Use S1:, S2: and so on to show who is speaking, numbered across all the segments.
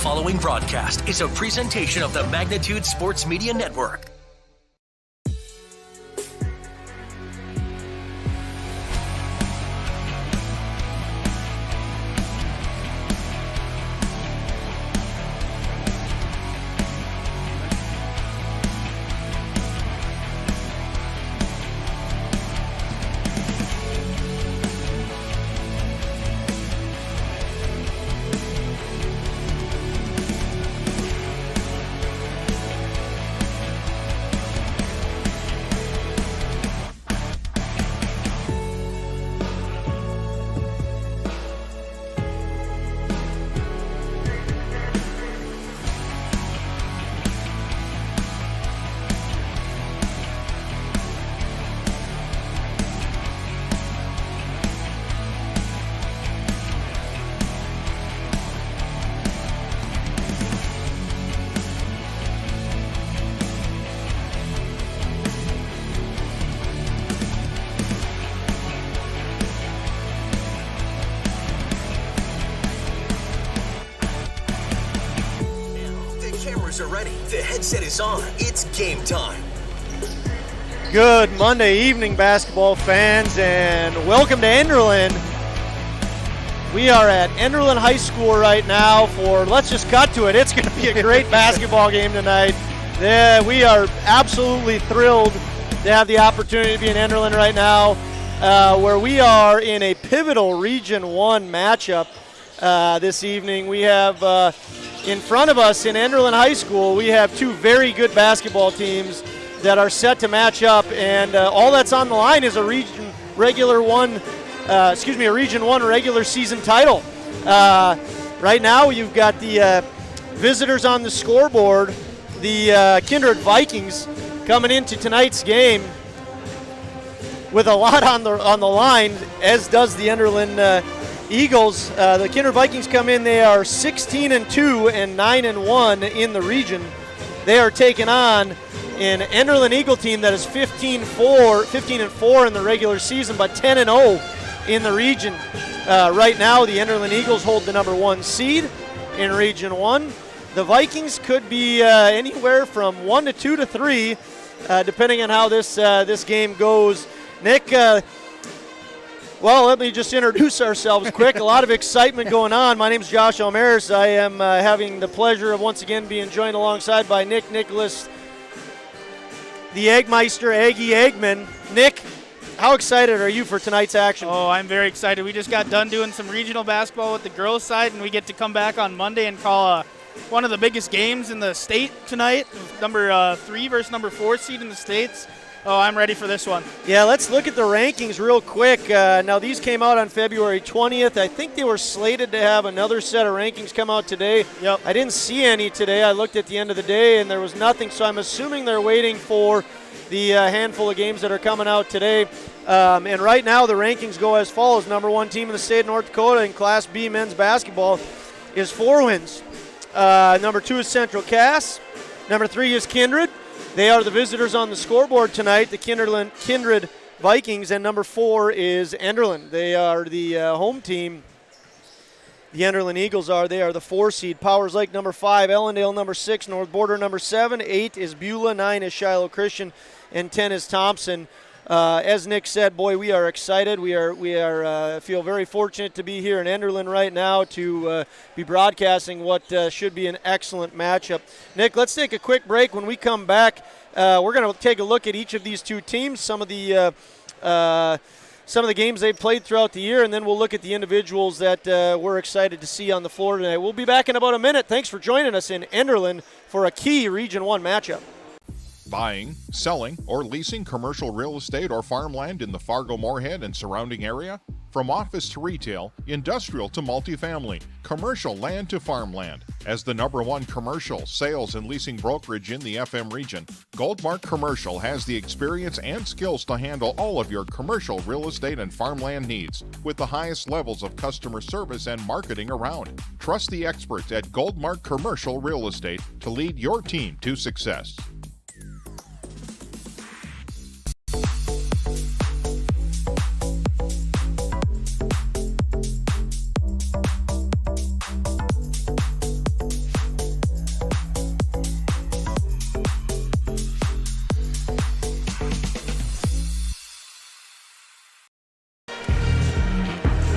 S1: following broadcast is a presentation of the Magnitude Sports Media Network. Are ready. The headset is on. It's game time.
S2: Good Monday evening, basketball fans, and welcome to Enderlin. We are at Enderlin High School right now let's just cut to it. It's going to be a great basketball game tonight. We are absolutely thrilled to have the opportunity to be in Enderlin right now, where we are in a pivotal Region 1 matchup this evening. We have in front of us in Enderlin High School, we have two very good basketball teams that are set to match up, and all that's on the line is a Region 1 regular season title. Right now, you've got the visitors on the scoreboard, the Kindred Vikings, coming into tonight's game with a lot on the line, as does the Enderlin Eagles. The Kindred Vikings come in. They are 16-2 and 9-1 in the region. They are taking on an Enderlin Eagle team that is 15-4 in the regular season, but 10-0 in the region. Right now, the Enderlin Eagles hold the number 1 seed in Region 1. The Vikings could be anywhere from 1 to 2 to 3, depending on how this game goes. Nick. Well, let me just introduce ourselves quick. A lot of excitement going on. My name is Josh Almaris. I am having the pleasure of once again being joined alongside by Nick Nicholas, the Eggmeister, Aggie Eggman. Nick, how excited are you for tonight's action?
S3: Oh, I'm very excited. We just got done doing some regional basketball with the girls' side, and we get to come back on Monday and call one of the biggest games in the state tonight, number 3 versus number 4 seed in the states. Oh, I'm ready for this one.
S2: Yeah, let's look at the rankings real quick. Now, these came out on February 20th. I think they were slated to have another set of rankings come out today.
S3: Yep.
S2: I didn't see any today. I looked at the end of the day, and there was nothing, so I'm assuming they're waiting for the handful of games that are coming out today. And right now, the rankings go as follows. Number 1 team in the state of North Dakota in Class B men's basketball is 4 wins. Number 2 is Central Cass. Number 3 is Kindred. They are the visitors on the scoreboard tonight, the Kindred Vikings, and number 4 is Enderlin. They are the home team. The Enderlin Eagles they are the 4 seed. Powers Lake number 5, Ellendale number 6, North Border number 7, 8 is Beulah, 9 is Shiloh Christian, and 10 is Thompson. As Nick said, boy, we are excited. We feel very fortunate to be here in Enderlin right now to be broadcasting what should be an excellent matchup. Nick, let's take a quick break. When we come back, we're going to take a look at each of these two teams, some of the games they've played throughout the year, and then we'll look at the individuals that we're excited to see on the floor tonight. We'll be back in about a minute. Thanks for joining us in Enderlin for a key Region 1 matchup.
S4: Buying, selling, or leasing commercial real estate or farmland in the Fargo-Moorhead and surrounding area? From office to retail, industrial to multifamily, commercial land to farmland. As the #1 commercial, sales, and leasing brokerage in the FM region, Goldmark Commercial has the experience and skills to handle all of your commercial real estate and farmland needs with the highest levels of customer service and marketing around. Trust the experts at Goldmark Commercial Real Estate to lead your team to success.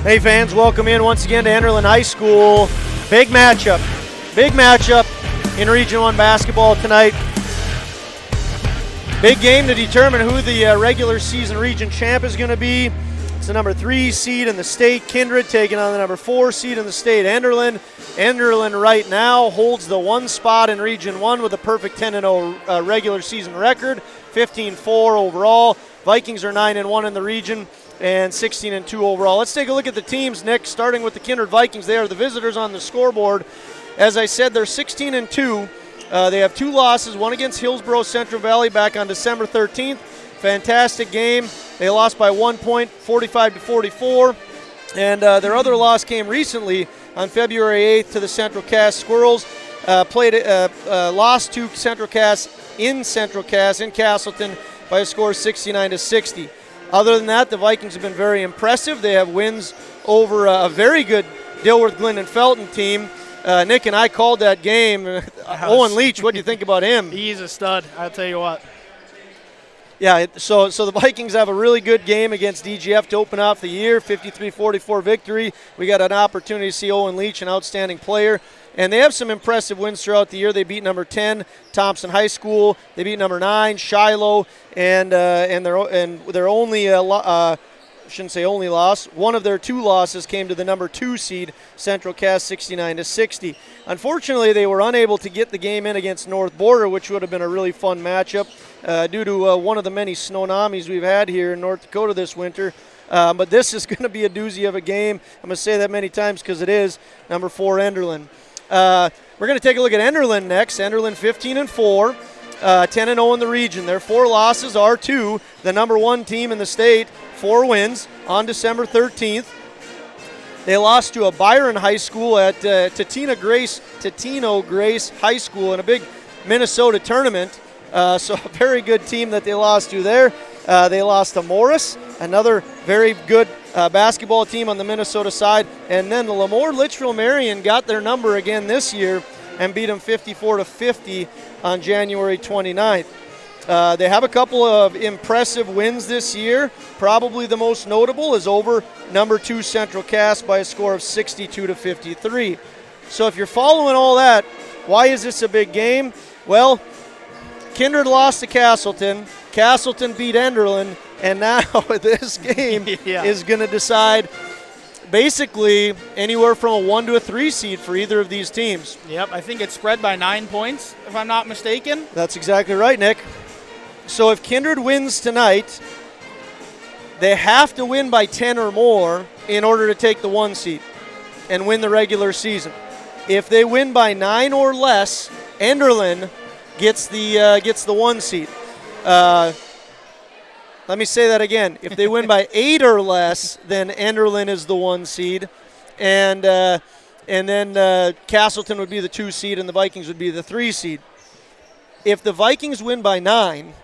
S2: Hey fans, welcome in once again to Enderlin High School. Big matchup in Region 1 basketball tonight. Big game to determine who the regular season region champ is going to be. It's the number 3 seed in the state, Kindred, taking on the number 4 seed in the state, Enderlin. Enderlin right now holds the 1 spot in Region 1 with a perfect 10-0 regular season record, 15-4 overall. Vikings are 9-1 in the region and 16-2 overall. Let's take a look at the teams, Nick, starting with the Kindred Vikings. They are the visitors on the scoreboard. As I said, they're 16-2. They have 2 losses, one against Hillsborough Central Valley back on December 13th. Fantastic game. They lost by 1 point, 45-44. And their other loss came recently on February 8th to the Central Cass Squirrels. Lost to Central Cass in Castleton by a score of 69-60. Other than that, the Vikings have been very impressive. They have wins over a very good Dilworth Glendon Felton team. Nick and I called that game. Owen Leach, what do you think about him?
S3: He's a stud, I'll tell you what.
S2: Yeah, so the Vikings have a really good game against DGF to open off the year, 53-44 victory. We got an opportunity to see Owen Leach, an outstanding player. And they have some impressive wins throughout the year. They beat number 10, Thompson High School. They beat number 9, Shiloh, and their only shouldn't say only loss. One of their 2 losses came to the number 2 seed, Central Cass, 69-60. Unfortunately, they were unable to get the game in against North Border, which would have been a really fun matchup due to one of the many snownamis we've had here in North Dakota this winter. But this is going to be a doozy of a game. I'm going to say that many times because it is. Number 4, Enderlin. We're going to take a look at Enderlin next. Enderlin 15-4, 10-0 in the region. Their 4 losses are to the number 1 team in the state, 4 wins on December 13th. They lost to a Byron High School at Totino Grace High School in a big Minnesota tournament. So a very good team that they lost to there. They lost to Morris, another very good basketball team on the Minnesota side. And then the Lemoore Litchfield Marion got their number again this year and beat them 54-50 on January 29th. They have a couple of impressive wins this year. Probably the most notable is over number 2 Central Cass by a score of 62-53. So if you're following all that, why is this a big game? Well, Kindred lost to Castleton. Castleton beat Enderlin, and now this game is going to decide basically anywhere from a 1 to a 3 seed for either of these teams.
S3: Yep, I think it's spread by 9 points, if I'm not mistaken.
S2: That's exactly right, Nick. So if Kindred wins tonight, they have to win by 10 or more in order to take the 1 seed and win the regular season. If they win by 9 or less, Enderlin gets the 1 seed. Let me say that again. If they win by 8 or less, then Enderlin is the 1 seed, and then Castleton would be the 2 seed, and the Vikings would be the 3 seed. If the Vikings win by 9,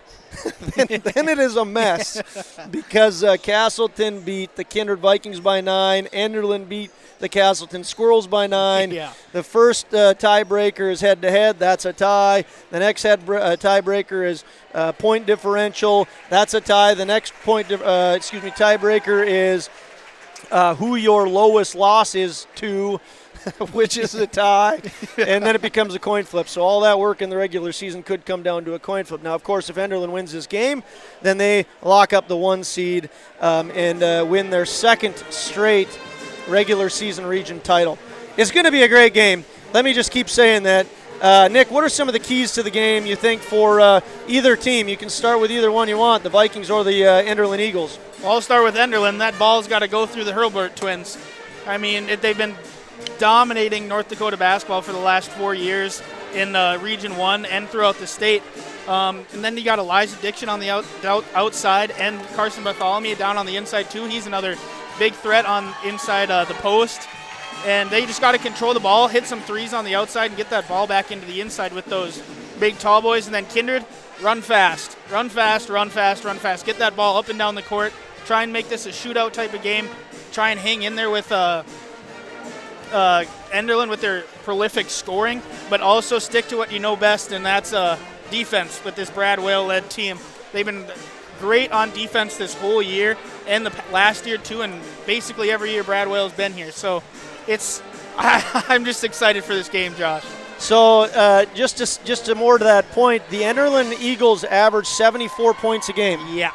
S2: then it is a mess because Castleton beat the Kindred Vikings by 9. Enderlin beat the Castleton Squirrels by 9.
S3: Yeah.
S2: The first tiebreaker is head-to-head. That's a tie. The next tiebreaker is point differential. That's a tie. The next tiebreaker is who your lowest loss is to, which is a tie, and then it becomes a coin flip. So all that work in the regular season could come down to a coin flip. Now, of course, if Enderlin wins this game, then they lock up the 1 seed and win their 2nd straight regular season region title. It's going to be a great game. Let me just keep saying that. Nick, what are some of the keys to the game you think for either team? You can start with either one you want, the Vikings or the Enderlin Eagles.
S3: Well, I'll start with Enderlin. That ball's got to go through the Hurlburt twins. I mean, they've been dominating North Dakota basketball for the last 4 years in Region 1 and throughout the state. And then you got Elijah Dixon on the outside and Carson Bartholomew down on the inside too. He's another big threat on inside the post. And they just got to control the ball, hit some threes on the outside, and get that ball back into the inside with those big tall boys. And then Kindred, run fast. Run fast, run fast, run fast. Get that ball up and down the court. Try and make this a shootout type of game. Try and hang in there with Enderlin with their prolific scoring, but also stick to what you know best, and that's defense with this Brad Whale-led team. They've been great on defense this whole year, and the last year too, and basically every year Brad Whale's been here. So I'm just excited for this game, Josh.
S2: So just to more to that point, the Enderlin Eagles average 74 points a game.
S3: Yeah.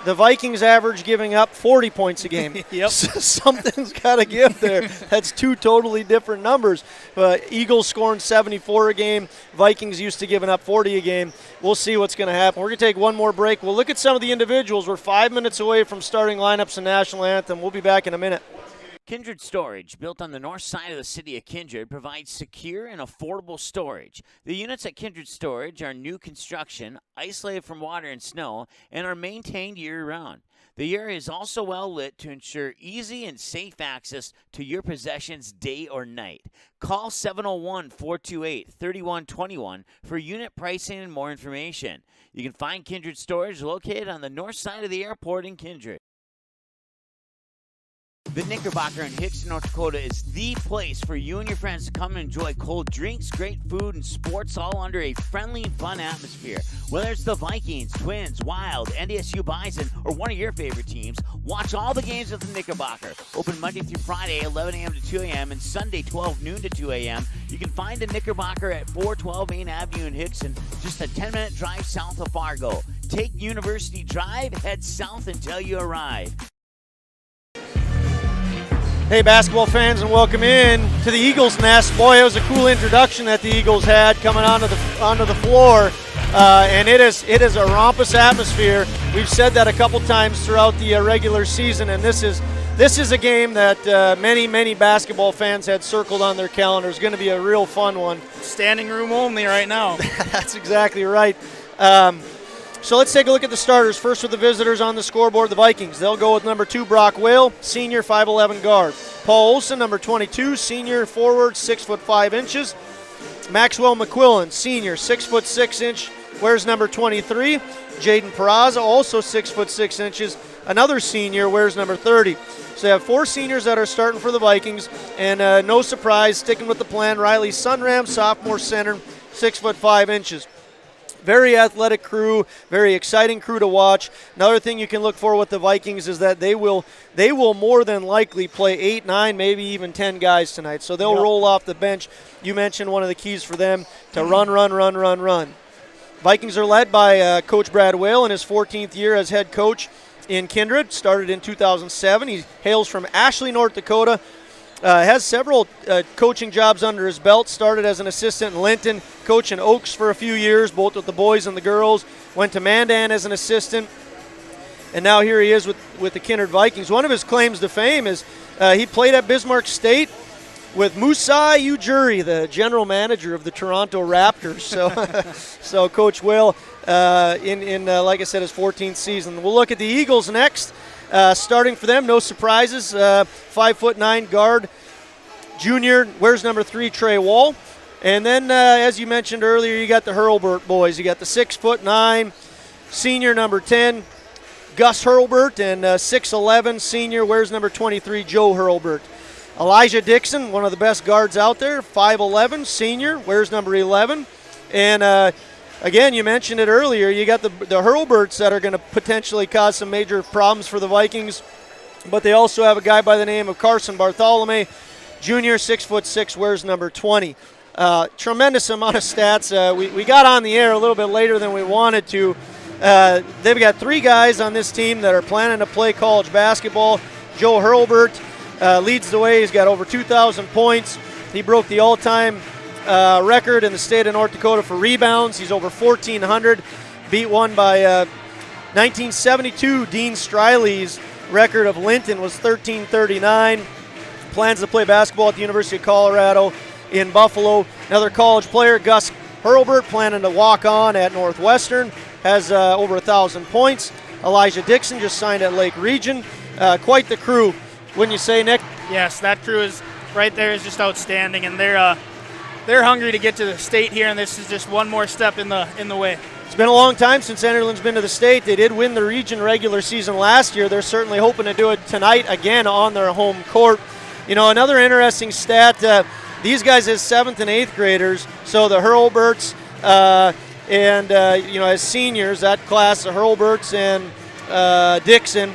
S2: The Vikings average giving up 40 points a game.
S3: Yep.
S2: Something's got to give there. That's two totally different numbers. Eagles scoring 74 a game. Vikings used to giving up 40 a game. We'll see what's going to happen. We're going to take one more break. We'll look at some of the individuals. We're 5 minutes away from starting lineups and national anthem. We'll be back in a minute.
S5: Kindred Storage, built on the north side of the city of Kindred, provides secure and affordable storage. The units at Kindred Storage are new construction, isolated from water and snow, and are maintained year-round. The area is also well lit to ensure easy and safe access to your possessions day or night. Call 701-428-3121 for unit pricing and more information. You can find Kindred Storage located on the north side of the airport in Kindred. The Knickerbocker in Hickson, North Dakota is the place for you and your friends to come and enjoy cold drinks, great food, and sports all under a friendly and fun atmosphere. Whether it's the Vikings, Twins, Wild, NDSU Bison, or one of your favorite teams, watch all the games at the Knickerbocker. Open Monday through Friday, 11 a.m. to 2 a.m., and Sunday, 12 noon to 2 a.m. You can find the Knickerbocker at 412 Main Avenue in Hickson, just a 10-minute drive south of Fargo. Take University Drive, head south until you arrive.
S2: Hey, basketball fans, and welcome in to the Eagles Nest. Boy, it was a cool introduction that the Eagles had coming onto the floor, and it is a raucous atmosphere. We've said that a couple times throughout the regular season, and this is a game that many basketball fans had circled on their calendars. It's going to be a real fun one.
S3: Standing room only right now.
S2: That's exactly right. So let's take a look at the starters. First with the visitors on the scoreboard, the Vikings. They'll go with number 2, Brock Whale, senior, 5'11" guard. Paul Olson, number 22, senior, forward, 6'5" inches. Maxwell McQuillan, senior, 6'6" inch, wears number 23. Jaden Peraza, also 6'6" inches, another senior, wears number 30. So you have 4 seniors that are starting for the Vikings, and no surprise, sticking with the plan, Riley Sunram, sophomore center, 6'5" inches. Very athletic crew, very exciting crew to watch. Another thing you can look for with the Vikings is that they will more than likely play 8, 9, maybe even 10 guys tonight. So they'll roll off the bench. You mentioned one of the keys for them to run. Vikings are led by Coach Brad Whale in his 14th year as head coach in Kindred. Started in 2007. He hails from Ashley, North Dakota. Has several coaching jobs under his belt. Started as an assistant in Linton, coached in Oaks for a few years, both with the boys and the girls. Went to Mandan as an assistant, and now here he is with the Kindred Vikings. One of his claims to fame is he played at Bismarck State with Musai Ujiri, the general manager of the Toronto Raptors. So Coach Will, in like I said, his 14th season. We'll look at the Eagles next. Starting for them, no surprises, 5'9" guard, junior, wears number 3, Trey Wall. And then, as you mentioned earlier, you got the Hurlburt boys. You got the 6'9", senior, number 10, Gus Hurlburt, and 6'11", senior, wears number 23, Joe Hurlburt. Elijah Dixon, one of the best guards out there, 5'11", senior, wears number 11. And again, you mentioned it earlier, you got the Hurlburts that are going to potentially cause some major problems for the Vikings, but they also have a guy by the name of Carson Bartholomew, junior, 6'6", wears number 20. Tremendous amount of stats. We got on the air a little bit later than we wanted to. They've got 3 guys on this team that are planning to play college basketball. Joe Hurlburt leads the way. He's got over 2,000 points. He broke the all-time record in the state of North Dakota for rebounds. He's over 1,400. Beat one by 1972. Dean Striley's record of Linton was 1,339. Plans to play basketball at the University of Colorado in Buffalo. Another college player, Gus Hurlburt, planning to walk on at Northwestern, has over 1,000 points. Elijah Dixon just signed at Lake Region. Quite the crew, wouldn't you say, Nick?
S3: Yes, that crew is right there is just outstanding, and they're hungry to get to the state here, and this is just one more step in the way.
S2: It's been a long time since Enderlin's been to the state. They did win the region regular season last year. They're certainly hoping to do it tonight again on their home court. You know, another interesting stat, these guys as 7th and 8th graders, so the Hurlburts and as seniors, that class, the Hurlburts and Dixon,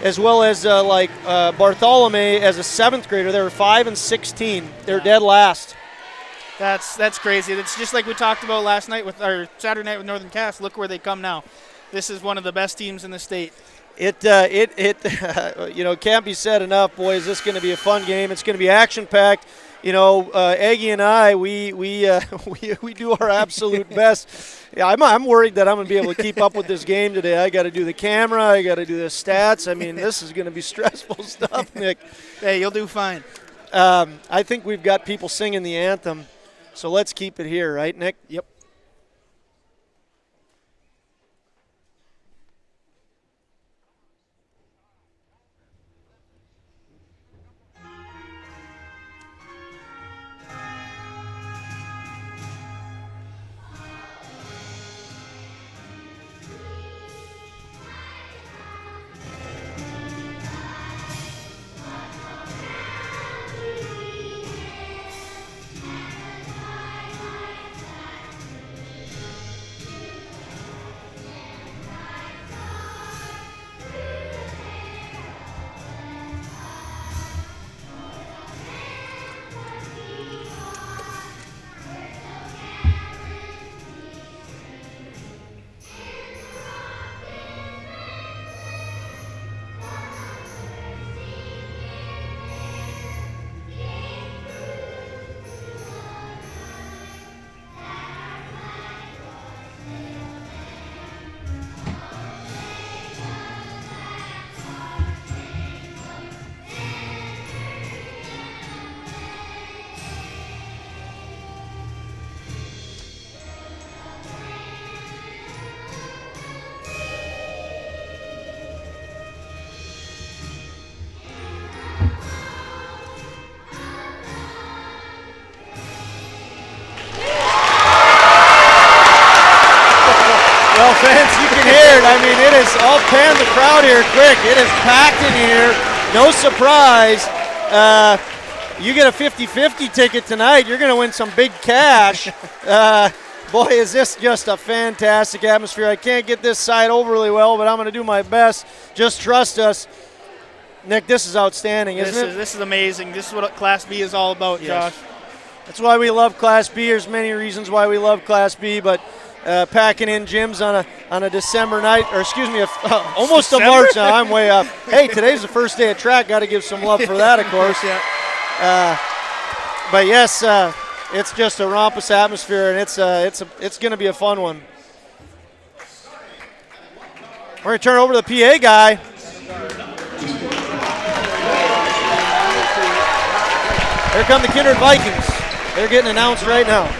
S2: as well as Bartholomew as a 7th grader. They were 5 and 16. They're dead last.
S3: That's crazy. It's just like we talked about last night with our Saturday night with Northern Cass. Look where they come now. This is one of the best teams in the state.
S2: It can't be said enough, boys. This is going to be a fun game. It's going to be action-packed. Aggie and I, we do our absolute best. Yeah, I'm worried that I'm going to be able to keep up with this game today. I got to do the camera. I got to do the stats. I mean, this is going to be stressful stuff, Nick.
S3: Hey, you'll do fine.
S2: I think we've got people singing the anthem, so let's keep it here, right, Nick?
S3: Yep.
S2: Well, fans, you can hear it. I mean, it is all pan the crowd here quick. It is packed in here. No surprise. You get a 50-50 ticket tonight, you're going to win some big cash. Boy, is this just a fantastic atmosphere. I can't get this side overly well, but I'm going to do my best. Just trust us. Nick, this is outstanding, isn't it?
S3: This is amazing. This is what Class B is all about,
S2: Yes.
S3: Josh.
S2: That's why we love Class B. There's many reasons why we love Class B, but packing in gyms on a December night, or excuse me, almost a March now. I'm way up. Hey, today's the first day of track. Got to give some love for that, of course. But yes, it's just a rompous atmosphere, and it's going to be a fun one. We're going to turn it over to the PA guy. Here come the Kindred Vikings. They're getting announced right now.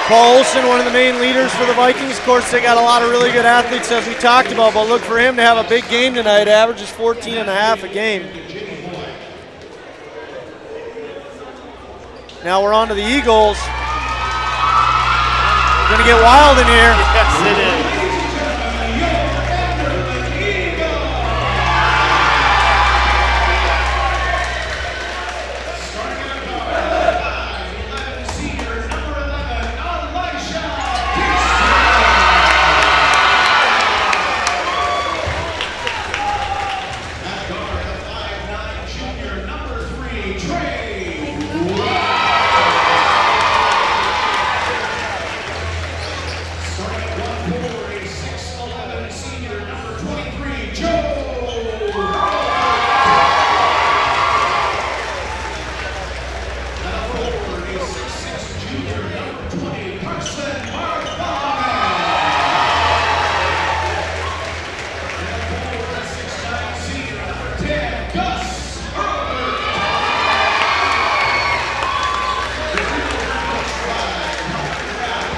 S2: Paul Olsen, one of the main leaders for the Vikings. Of course, they got a lot of really good athletes, as we talked about, but look for him to have a big game tonight. Averages 14.5 a game. Now we're on to the Eagles. Going to get wild in here.
S3: Yes, it is.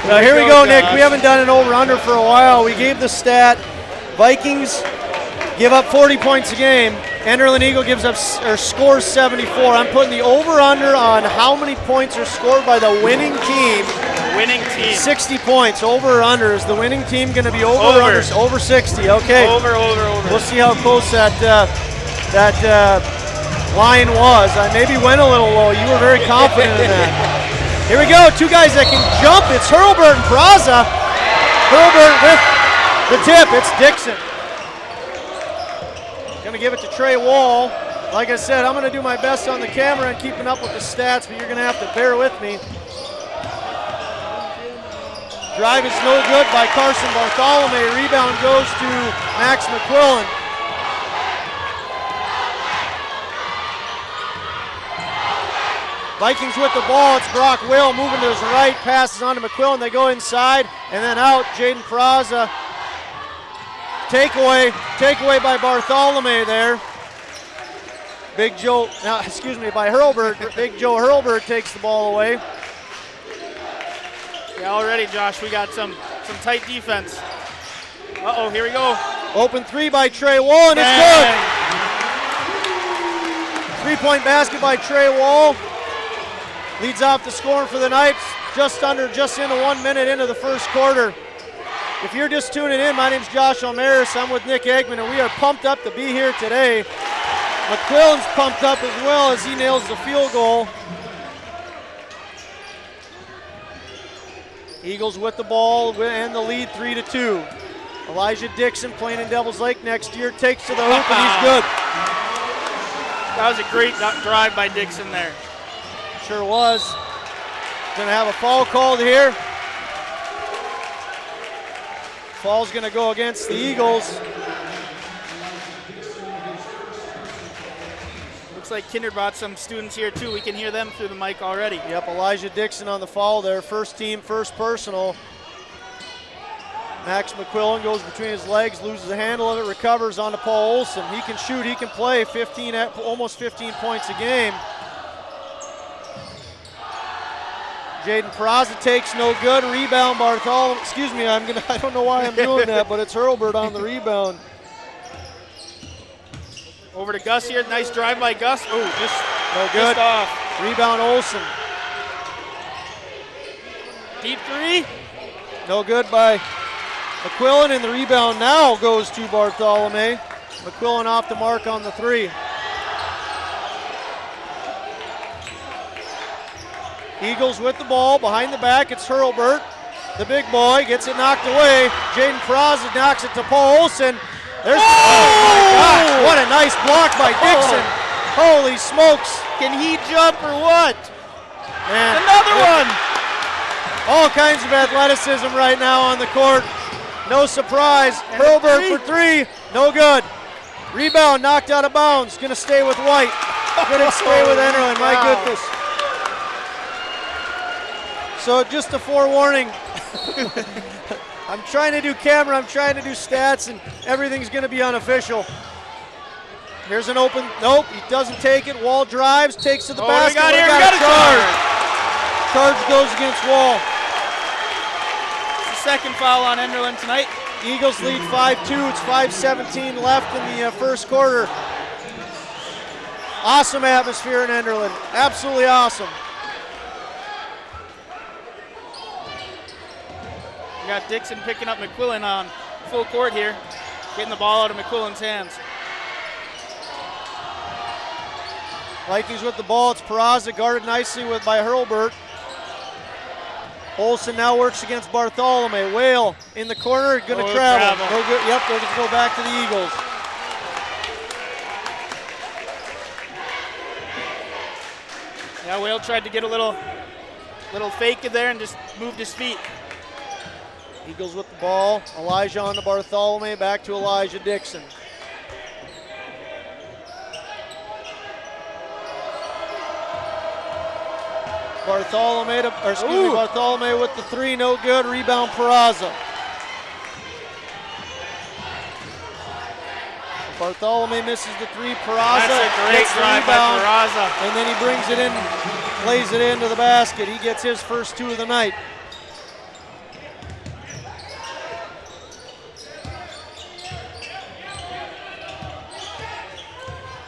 S2: Now here we go, Nick. We haven't done an over-under for a while. We gave the stat, Vikings give up 40 points a game. Enderlin Eagle gives up or scores 74. I'm putting the over-under on how many points are scored by the winning team.
S3: Winning team.
S2: 60 points, over or under. Is the winning team going to be over or under? Over 60, okay.
S3: Over.
S2: We'll see how close that line was. I maybe went a little low. You were very confident in that. Here we go, two guys that can jump. It's Hurlburt and Peraza. Hurlburt with the tip. It's Dixon. Gonna give it to Trey Wall. Like I said, I'm gonna do my best on the camera and keeping up with the stats, but you're gonna have to bear with me. Drive is no good by Carson Bartholomew. Rebound goes to Max McQuillan. Vikings with the ball. It's Brock Will moving to his right. Passes on to McQuillan. They go inside and then out. Jaden Peraza. Takeaway by Bartholomew there. By Hurlburt. Big Joe Hurlburt takes the ball away.
S3: Yeah, already, Josh, we got some tight defense. Uh-oh, here we go.
S2: Open three by Trey Wall, and it's good. 3-point basket by Trey Wall. Leads off the scoring for the Knights, just into 1 minute into the first quarter. If you're just tuning in, my name's Josh O'Maris. I'm with Nick Eggman, and we are pumped up to be here today. McQuillan's pumped up as well as he nails the field goal. Eagles with the ball and the lead 3-2. Elijah Dixon playing in Devils Lake next year, takes to the hoop and he's good.
S3: That was a great drive by Dixon there.
S2: Sure was. Gonna have a foul called here. Foul's gonna go against the Eagles.
S3: Looks like Kindred brought some students here too. We can hear them through the mic already.
S2: Yep, Elijah Dixon on the foul there. First team, first personal. Max McQuillan goes between his legs, loses the handle of it, recovers onto Paul Olson. He can shoot, he can play. Almost 15 points a game. Jaden Peraza takes no good. Rebound Bartholomew. Excuse me, I don't know why I'm doing that, but it's Hurlburt on the rebound.
S3: Over to Gus here. Nice drive by Gus. Oh,
S2: no good.
S3: Just off.
S2: Rebound Olson.
S3: Deep three.
S2: No good by McQuillan, and the rebound now goes to Bartholomew. McQuillan off the mark on the three. Eagles with the ball, behind the back, it's Hurlburt. The big boy gets it knocked away. Jaden Peraza knocks it to Paul Olson. Oh my gosh, what a nice block by Dixon. Holy smokes.
S3: Can he jump or what?
S2: Man,
S3: another one.
S2: All kinds of athleticism right now on the court. No surprise. And Hurlburt for three, no good. Rebound knocked out of bounds. Gonna stay with White. Gonna stay with Enderlin, my goodness. So just a forewarning, I'm trying to do camera, I'm trying to do stats, and everything's gonna be unofficial. Here's an open, nope, he doesn't take it. Wall drives, takes to the basket.
S3: We got a charge.
S2: Charge goes against Wall.
S3: It's the second foul on Enderlin tonight.
S2: Eagles lead 5-2, it's 5:17 left in the first quarter. Awesome atmosphere in Enderlin, absolutely awesome.
S3: We got Dixon picking up McQuillan on full court here, getting the ball out of McQuillan's hands.
S2: Vikings with the ball, it's Peraza guarded nicely by Hurlburt. Olson now works against Bartholomew. Whale in the corner, gonna travel. No good. Yep, they're gonna go back to the Eagles.
S3: Yeah, Whale tried to get a little fake in there and just moved his feet.
S2: Eagles with the ball. Elijah on to Bartholomew, back to Elijah Dixon. Bartholomew with the three, no good. Rebound Peraza. Bartholomew misses the three. Peraza
S3: That's a great drive by Peraza.
S2: And then he brings it in, plays it into the basket. He gets his first two of the night.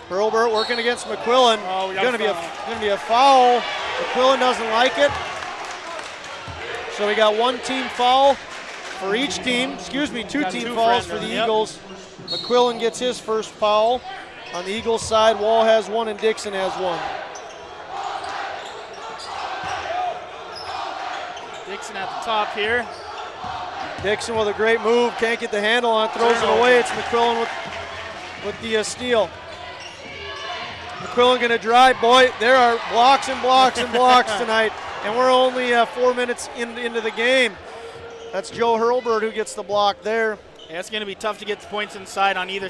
S2: Hurlburt working against McQuillan.
S3: Oh, we got
S2: gonna be a foul. McQuillan doesn't like it. So we got one team foul for each team. Excuse me, two team fouls for the Eagles. McQuillan gets his first foul. On the Eagles side, Wall has one and Dixon has one.
S3: Dixon at the top here.
S2: Dixon with a great move, can't get the handle on, throws it away. It's McQuillan with the steal. McQuillan gonna drive, boy. There are blocks and blocks and blocks tonight, and we're only 4 minutes into the game. That's Joe Hurlburt who gets the block there.
S3: Yeah, it's going to be tough to get the points inside on either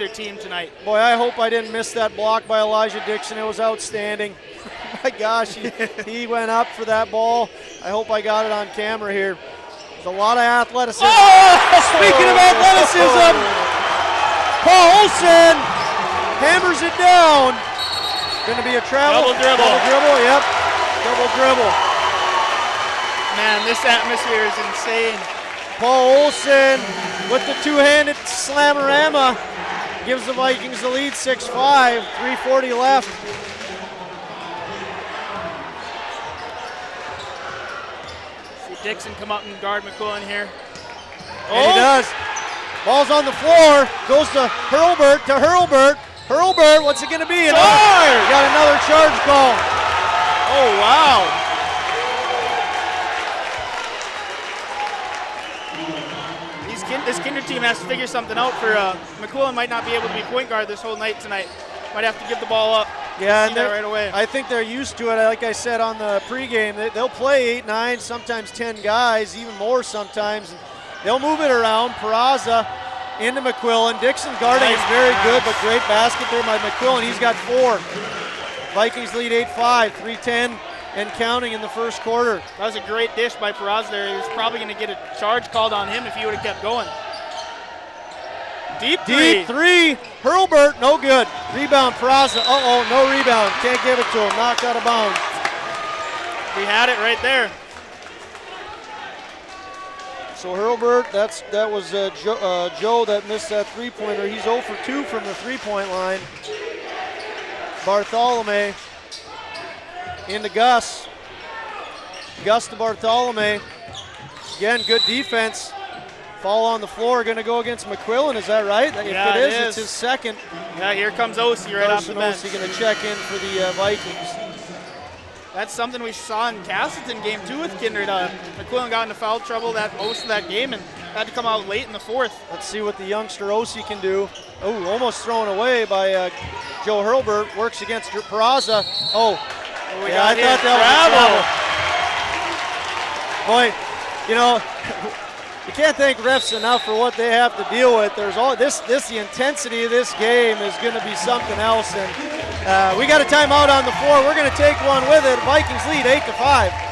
S3: team tonight.
S2: Boy, I hope I didn't miss that block by Elijah Dixon. It was outstanding. My gosh, he went up for that ball. I hope I got it on camera here. There's a lot of athleticism. Oh! Speaking of athleticism, Paul Olsen hammers it down. Going to be a travel.
S3: Double dribble.
S2: Double dribble, yep. Double dribble.
S3: Man, this atmosphere is insane.
S2: Paul Olsen with the two-handed slamorama gives the Vikings the lead 6-5, 3:40 left.
S3: See Dixon come up and guard McQuillan here.
S2: And he does. Ball's on the floor, goes to Hurlburt, Hurlburt, what's it going to be? Got another charge call.
S3: Oh, wow. This Kindred team has to figure something out for McQuillan might not be able to be point guard this whole night tonight. Might have to give the ball up.
S2: Yeah, and
S3: right away.
S2: I think they're used to it. Like I said on the pregame, they'll play 8, 9, sometimes 10 guys, even more sometimes. They'll move it around. Peraza into McQuillan. Dixon guarding is very good, but great basket there by McQuillan. He's got 4. Vikings lead 8-5, 3:10 and counting in the first quarter.
S3: That was a great dish by Peraza there. He was probably going to get a charge called on him if he would have kept going. Deep three.
S2: Hurlburt, no good. Rebound, Peraza. No rebound. Can't give it to him. Knocked out of bounds.
S3: We had it right there.
S2: So Hurlburt, that was Joe that missed that three-pointer. He's 0 for 2 from the three-point line. Bartholome into Gus. Gus to Bartholome. Again, good defense. Foul on the floor, going to go against McQuillan, is that right? If
S3: yeah,
S2: it is, it's his second.
S3: Yeah, here comes Osi right off the bench.
S2: Osi going to check in for the Vikings.
S3: That's something we saw in Castleton game 2 with Kindred. McQuillan got into foul trouble most of that game and had to come out late in the fourth.
S2: Let's see what the youngster Osi can do. Oh, almost thrown away by Joe Hurlburt. Works against Peraza. I thought that was a travel. Boy, you know, you can't thank refs enough for what they have to deal with. There's all the intensity of this game is going to be something else, and we got a timeout on the floor. We're going to take one with it. Vikings lead 8-5.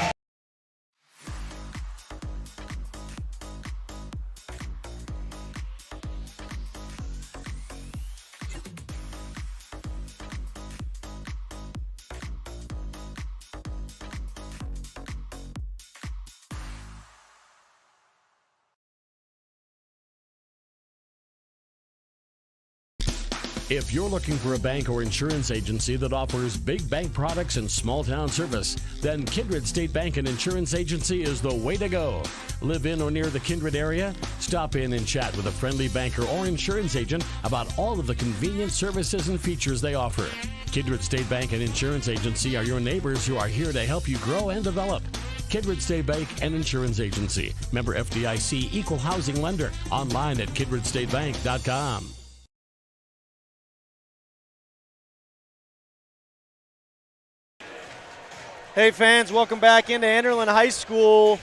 S6: If you're looking for a bank or insurance agency that offers big bank products and small town service, then Kindred State Bank and Insurance Agency is the way to go. Live in or near the Kindred area? Stop in and chat with a friendly banker or insurance agent about all of the convenient services and features they offer. Kindred State Bank and Insurance Agency are your neighbors who are here to help you grow and develop. Kindred State Bank and Insurance Agency. Member FDIC, equal housing lender. Online at kindredstatebank.com.
S2: Hey fans, welcome back into Enderlin High School.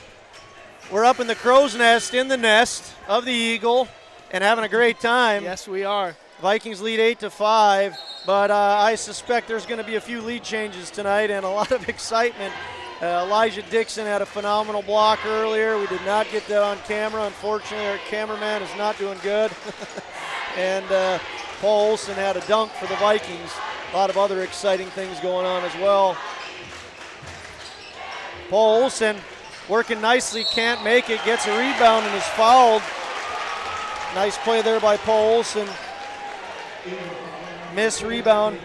S2: We're up in the crow's nest, in the nest of the Eagle, and having a great time.
S3: Yes, we are.
S2: Vikings lead 8-5, but I suspect there's going to be a few lead changes tonight and a lot of excitement. Elijah Dixon had a phenomenal block earlier. We did not get that on camera. Unfortunately, our cameraman is not doing good. And Paul Olsen had a dunk for the Vikings. A lot of other exciting things going on as well. Paul Olsen working nicely, can't make it, gets a rebound and is fouled. Nice play there by Paul Olsen. Miss rebound.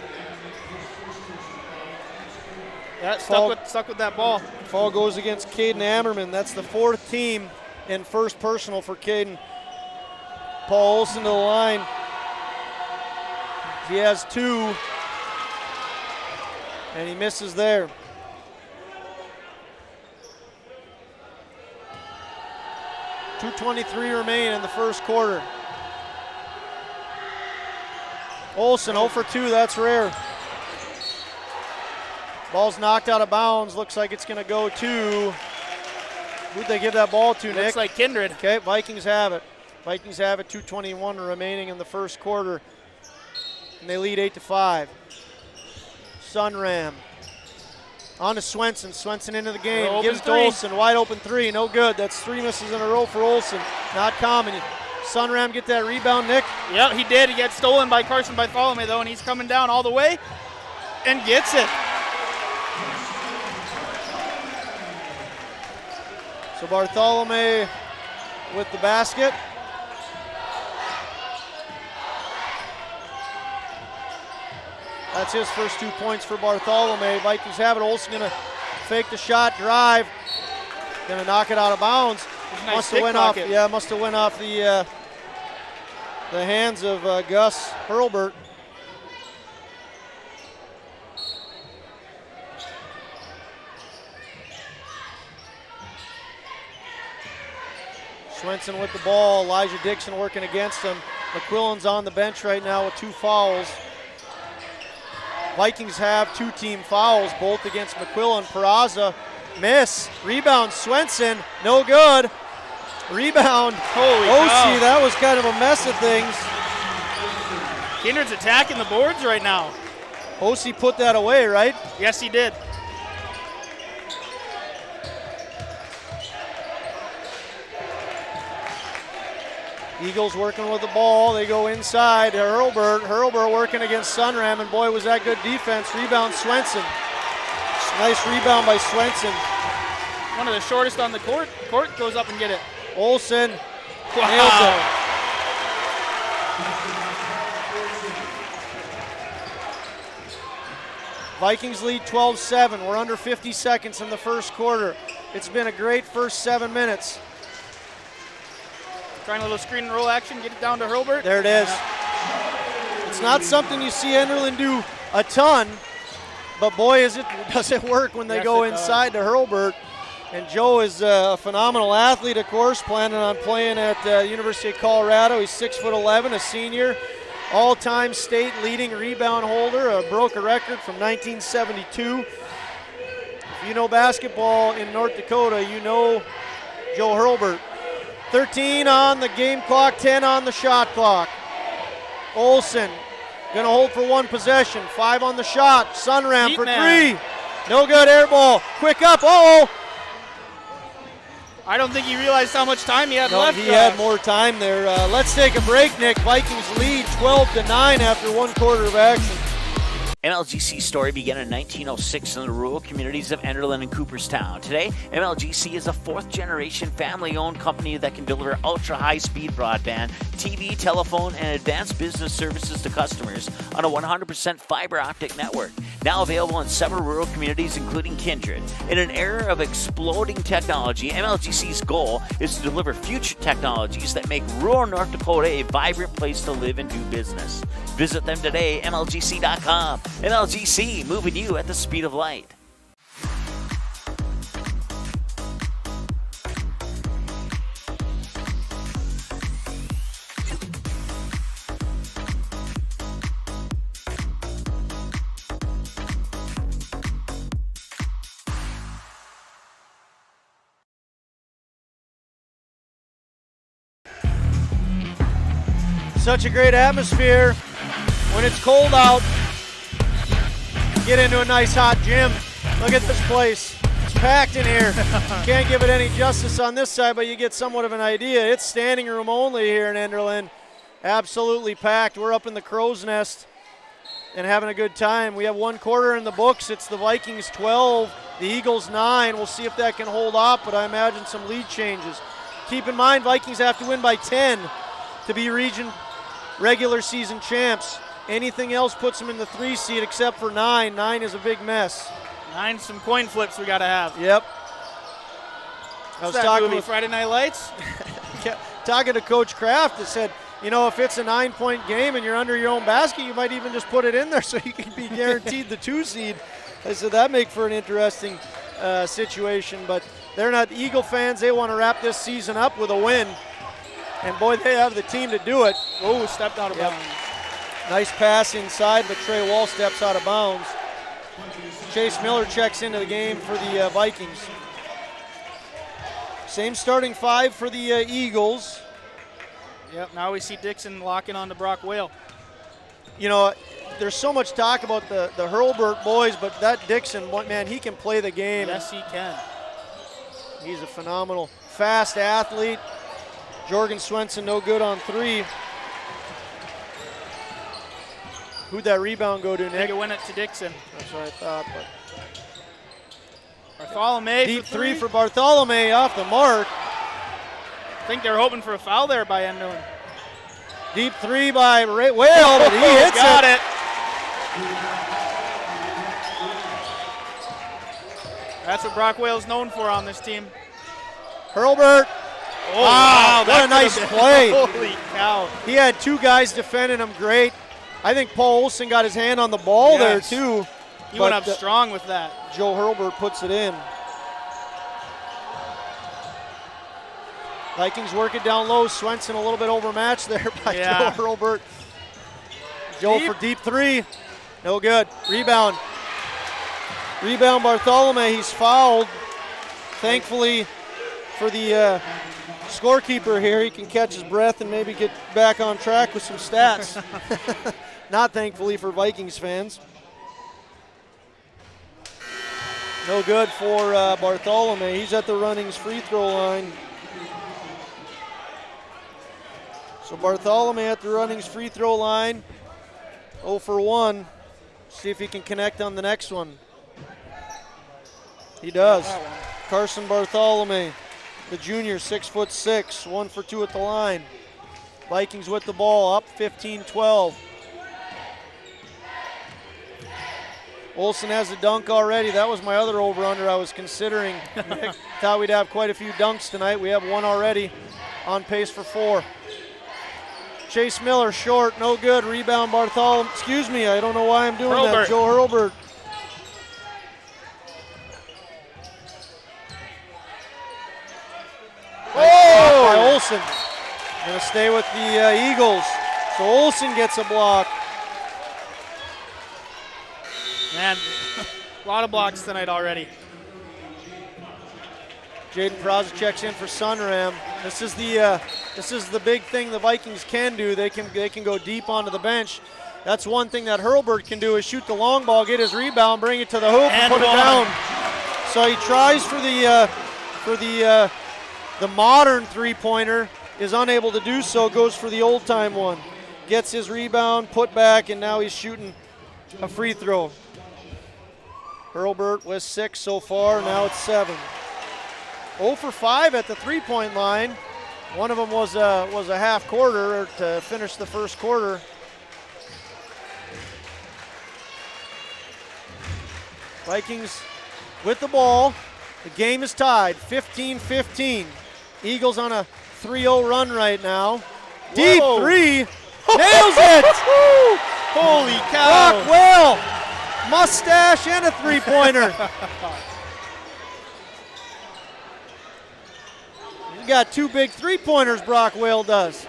S3: Yeah,
S2: Foul.
S3: stuck with that ball.
S2: Foul goes against Caden Ammerman. That's the 4th team in first personal for Caden. Paul Olsen to the line. He has 2, and he misses there. .223 remain in the first quarter. Olsen 0 for 2, that's rare. Ball's knocked out of bounds. Looks like it's going to go to, who'd they give that ball to, Nick?
S3: Looks like Kindred.
S2: Okay, Vikings have it. Vikings have it, 2:21 remaining in the first quarter. And they lead 8-5. Sunram on to Swenson. Swenson into the game. Gives to Olsen. Wide open 3. No good. That's 3 misses in a row for Olsen. Not common. Sunram get that rebound, Nick?
S3: Yep, he did. He gets stolen by Carson Bartholomew, though, and he's coming down all the way and gets it.
S2: So Bartholomew with the basket. That's his first 2 points for Bartholomew. Vikings have it. Olsen gonna fake the shot, drive. Gonna knock it out of bounds.
S3: Nice
S2: must have went off. Yeah, must have went off the hands of Gus Hurlbert. Swenson with the ball. Elijah Dixon working against him. McQuillan's on the bench right now with 2 fouls. Vikings have 2 team fouls, both against McQuillan. Peraza, miss. Rebound, Swenson, no good. Rebound,
S3: Holy
S2: OC,
S3: cow.
S2: that was kind of a mess of things.
S3: Kindred's attacking the boards right now.
S2: OC put that away, right?
S3: Yes, he did.
S2: Eagles working with the ball. They go inside to Hurlbert. Hurlbert working against Sunram, and boy, was that good defense. Rebound, Swenson. Nice rebound by Swenson.
S3: One of the shortest on the court. Court goes up and get it.
S2: Olsen
S3: Wow.
S2: nails it. Vikings lead 12-7. We're under 50 seconds in the first quarter. It's been a great first 7 minutes.
S3: Trying a little screen and roll action, get it down to Hurlbert.
S2: There it is. It's not something you see Enderlin do a ton, but boy, does it work when they go inside to Hurlbert. And Joe is a phenomenal athlete, of course, planning on playing at the University of Colorado. He's 6'11", a senior, all-time state leading rebound holder, broke a record from 1972. If you know basketball in North Dakota, you know Joe Hurlbert. 13 on the game clock, 10 on the shot clock. Olsen gonna hold for 1 possession, 5 on the shot. Sunram
S3: Heat
S2: for
S3: man.
S2: 3. No good, air ball. Quick up, uh-oh.
S3: I don't think he realized how much time he had left.
S2: He had more time there. Let's take a break, Nick. Vikings lead 12-9 after 1 quarter of action.
S5: MLGC's story began in 1906 in the rural communities of Enderlin and Cooperstown. Today, MLGC is a 4th-generation family-owned company that can deliver ultra-high-speed broadband, TV, telephone, and advanced business services to customers on a 100% fiber optic network. Now available in several rural communities, including Kindred. In an era of exploding technology, MLGC's goal is to deliver future technologies that make rural North Dakota a vibrant place to live and do business. Visit them today, MLGC.com. MLGC, moving you at the speed of light.
S2: Such a great atmosphere when it's cold out. Get into a nice hot gym. Look at this place. It's packed in here. Can't give it any justice on this side, but you get somewhat of an idea. It's standing room only here in Enderlin. Absolutely packed. We're up in the crow's nest and having a good time. We have 1 quarter in the books. It's the Vikings 12, the Eagles 9. We'll see if that can hold up, but I imagine some lead changes. Keep in mind, Vikings have to win by 10 to be region regular season champs. Anything else puts them in the 3 seed except for 9. 9 is a big mess.
S3: 9, some coin flips we got to have.
S2: Yep. I was talking with
S3: Friday Night Lights.
S2: talking to Coach Kraft that said, you know, if it's a 9-point game and you're under your own basket, you might even just put it in there so you can be guaranteed the 2 seed. I said that make for an interesting situation, but they're not Eagle fans. They want to wrap this season up with a win, and boy, they have the team to do it.
S3: Oh, stepped out of bounds.
S2: Nice pass inside, but Trey Wall steps out of bounds. Chase Miller checks into the game for the Vikings. Same starting 5 for the Eagles.
S3: Yep, now we see Dixon locking on to Brock Whale.
S2: You know, there's so much talk about the Hurlburt boys, but that Dixon, man, he can play the game.
S3: Yes, he can.
S2: He's a phenomenal, fast athlete. Jorgen Swenson no good on 3. Who'd that rebound go to, Nick?
S3: I think it went it to Dixon.
S2: That's what I thought. But
S3: Bartholomew
S2: deep
S3: for
S2: 3 for Bartholomew off the mark.
S3: I think they're hoping for a foul there by Enderlin.
S2: Deep 3 by Whale, but he hits
S3: got it. That's what Brock Whale's known for on this team.
S2: Hurlburt.
S3: Oh,
S2: wow, what a nice play.
S3: Holy cow.
S2: He had 2 guys defending him great. I think Paul Olsen got his hand on the ball there too.
S3: He went up strong with that.
S2: Joe Hurlburt puts it in. Vikings work it down low. Swenson a little bit overmatched there by Joe Hurlburt. Joe for deep 3. No good. Rebound. Rebound Bartholomew. He's fouled. Thankfully for the scorekeeper here, he can catch his breath and maybe get back on track with some stats. Not thankfully for Vikings fans. No good for Bartholomew. He's at the Runnings free throw line. So Bartholomew at the Runnings free throw line. 0 for 1. See if he can connect on the next one. He does. Carson Bartholomew, the junior, 6'6", 1 for 2 at the line. Vikings with the ball, up 15-12. Olsen has a dunk already. That was my other over-under I was considering. Thought we'd have quite a few dunks tonight. We have 1 already, on pace for 4. Chase Miller short, no good. Rebound Bartholomew. Excuse me, I don't know why I'm doing that. Joe Hurlburt. Oh! By Olsen. Going to stay with the Eagles. So Olsen gets a block.
S3: Man, a lot of blocks tonight already.
S2: Jaden Peraza checks in for Sunram. This is the big thing the Vikings can do. They can go deep onto the bench. That's one thing that Hurlburt can do is shoot the long ball, get his rebound, bring it to the hoop, and put it down. So he tries for the modern three-pointer, is unable to do so, goes for the old-time one. Gets his rebound, put back, and now he's shooting a free throw. Hurlburt with 6 so far, now it's 7. 0 for 5 at the three-point line. One of them was a half quarter to finish the first quarter. Vikings with the ball. The game is tied, 15-15. Eagles on a 3-0 run right now. Deep three, nails it!
S3: Holy cow!
S2: Brock Whale, mustache and a three-pointer. He's got 2 big three-pointers, Brock Whale does.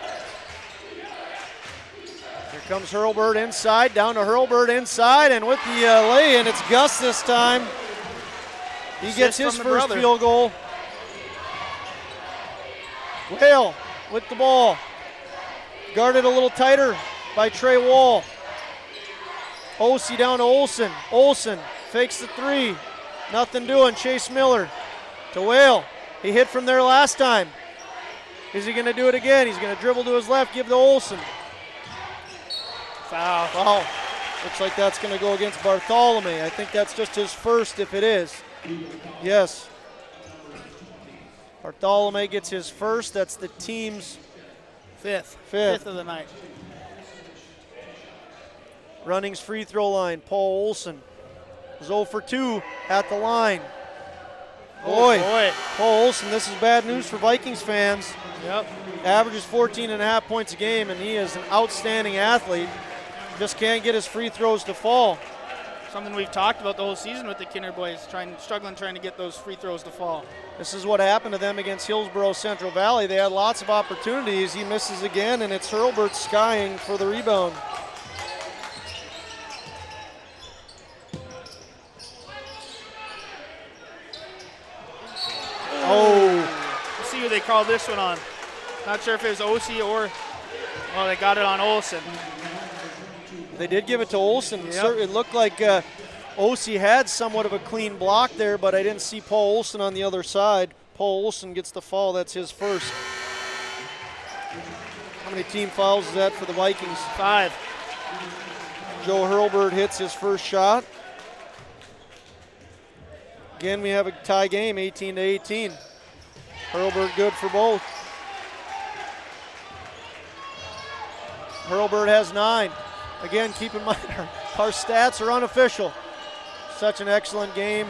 S2: Here comes Hurlburt inside, down to Hurlburt inside, and with the lay-in, it's Gus this time. He gets his first field goal. Whale with the ball. Guarded a little tighter by Trey Wall. Ossie down to Olsen. Olsen fakes the 3. Nothing doing. Chase Miller to Whale. He hit from there last time. Is he going to do it again? He's going to dribble to his left, give to Olsen.
S3: Foul.
S2: Foul. Looks like that's going to go against Bartholomew. I think that's just his first if it is. Yes. Bartholomew gets his first. That's the team's
S3: fifth
S2: of
S3: the night.
S2: Runnings free throw line. Paul Olson is 0 for 2 at the line. Boy, Paul Olson, this is bad news for Vikings fans.
S3: Yep.
S2: Averages 14.5 points a game, and he is an outstanding athlete. Just can't get his free throws to fall.
S3: Something we've talked about the whole season with the Kindred boys, struggling trying to get those free throws to fall.
S2: This is what happened to them against Hillsborough Central Valley. They had lots of opportunities. He misses again, and it's Hurlburt skying for the rebound.
S3: Oh. We'll see who they call this one on. Not sure if it was OC or, well, they got it on Olson.
S2: They did give it to Olson.
S3: Yep.
S2: It looked like OC had somewhat of a clean block there, but I didn't see Paul Olson on the other side. Paul Olson gets the foul. That's his first. How many team fouls is that for the Vikings?
S3: 5.
S2: Joe Hurlburt hits his first shot. Again, we have a tie game, 18-18. Hurlburt good for both. Hurlburt has 9. Again, keep in mind our stats are unofficial. Such an excellent game.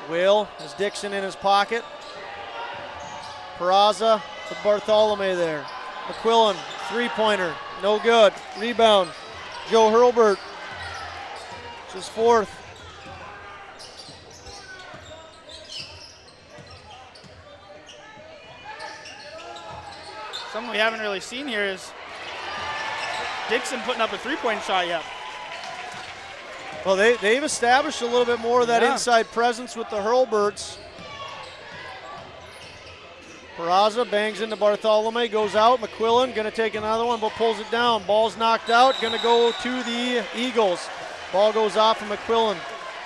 S2: Will has Dixon in his pocket. Peraza with Bartholomew there. McQuillan, three-pointer, no good. Rebound, Joe Hurlburt. It's his fourth.
S3: Something we haven't really seen here is Dixon putting up a three-point shot yet.
S2: Well, they've established a little bit more of that inside presence with the Hurlburts. Peraza bangs into Bartholomew, goes out. McQuillan going to take another one, but pulls it down. Ball's knocked out, going to go to the Eagles. Ball goes off of McQuillan.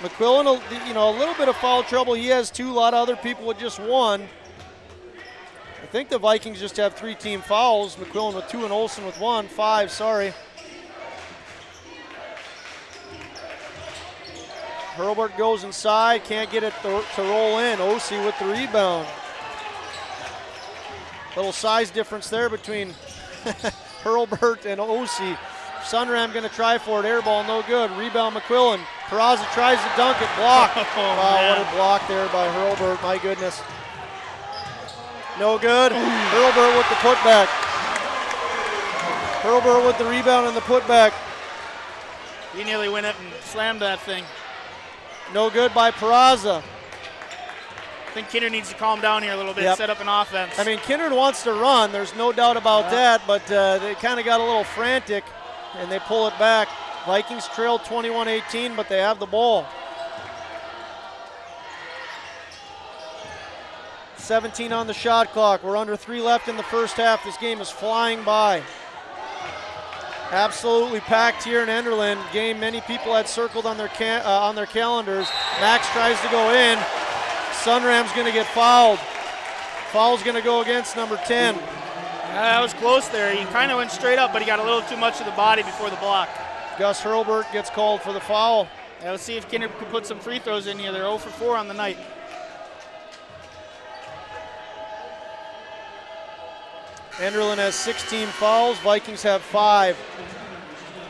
S2: McQuillan, a little bit of foul trouble. He has 2, a lot of other people with just 1. I think the Vikings just have 3 team fouls. McQuillan with 2 and Olson with 1. 5, sorry. Hurlburt goes inside, can't get it to roll in. OC with the rebound. Little size difference there between Hurlburt and OC. Sunram going to try for it, air ball, no good. Rebound McQuillan. Peraza tries to dunk it, blocked. Wow, what a block there by Hurlburt, my goodness. No good. Hurlburt with the putback. Hurlburt with the rebound and the putback.
S3: He nearly went it and slammed that thing.
S2: No good by Peraza.
S3: I think Kindred needs to calm down here a little bit, set up an offense.
S2: I mean, Kindred wants to run. There's no doubt about that, but they kind of got a little frantic, and they pull it back. Vikings trail 21-18, but they have the ball. 17 on the shot clock. We're under 3 left in the first half. This game is flying by. Absolutely packed here in Enderlin. Game many people had circled on their calendars. Max tries to go in. Sunram's going to get fouled. Foul's going to go against number 10.
S3: That was close there. He kind of went straight up, but he got a little too much of the body before the block.
S2: Gus Hurlburt gets called for the foul.
S3: Yeah, let's see if Kindred can put some free throws in here. They're 0 for 4 on the night.
S2: Enderlin has 16 fouls. Vikings have 5.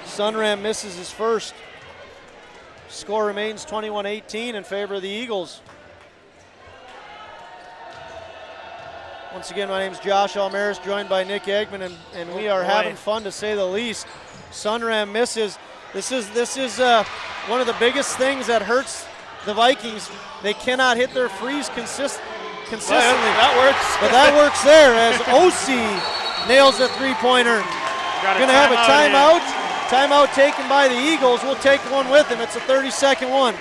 S2: Sunram misses his first. Score remains 21-18 in favor of the Eagles. Once again, my name is Josh Almaris, joined by Nick Eggman, and we are having fun, to say the least. Sunram misses. This is one of the biggest things that hurts the Vikings. They cannot hit their frees consistently.
S3: That works.
S2: But that works there as OC nails a three-pointer. Going to have a timeout. Timeout taken by the Eagles. We'll take one with him. It's a 30-second one.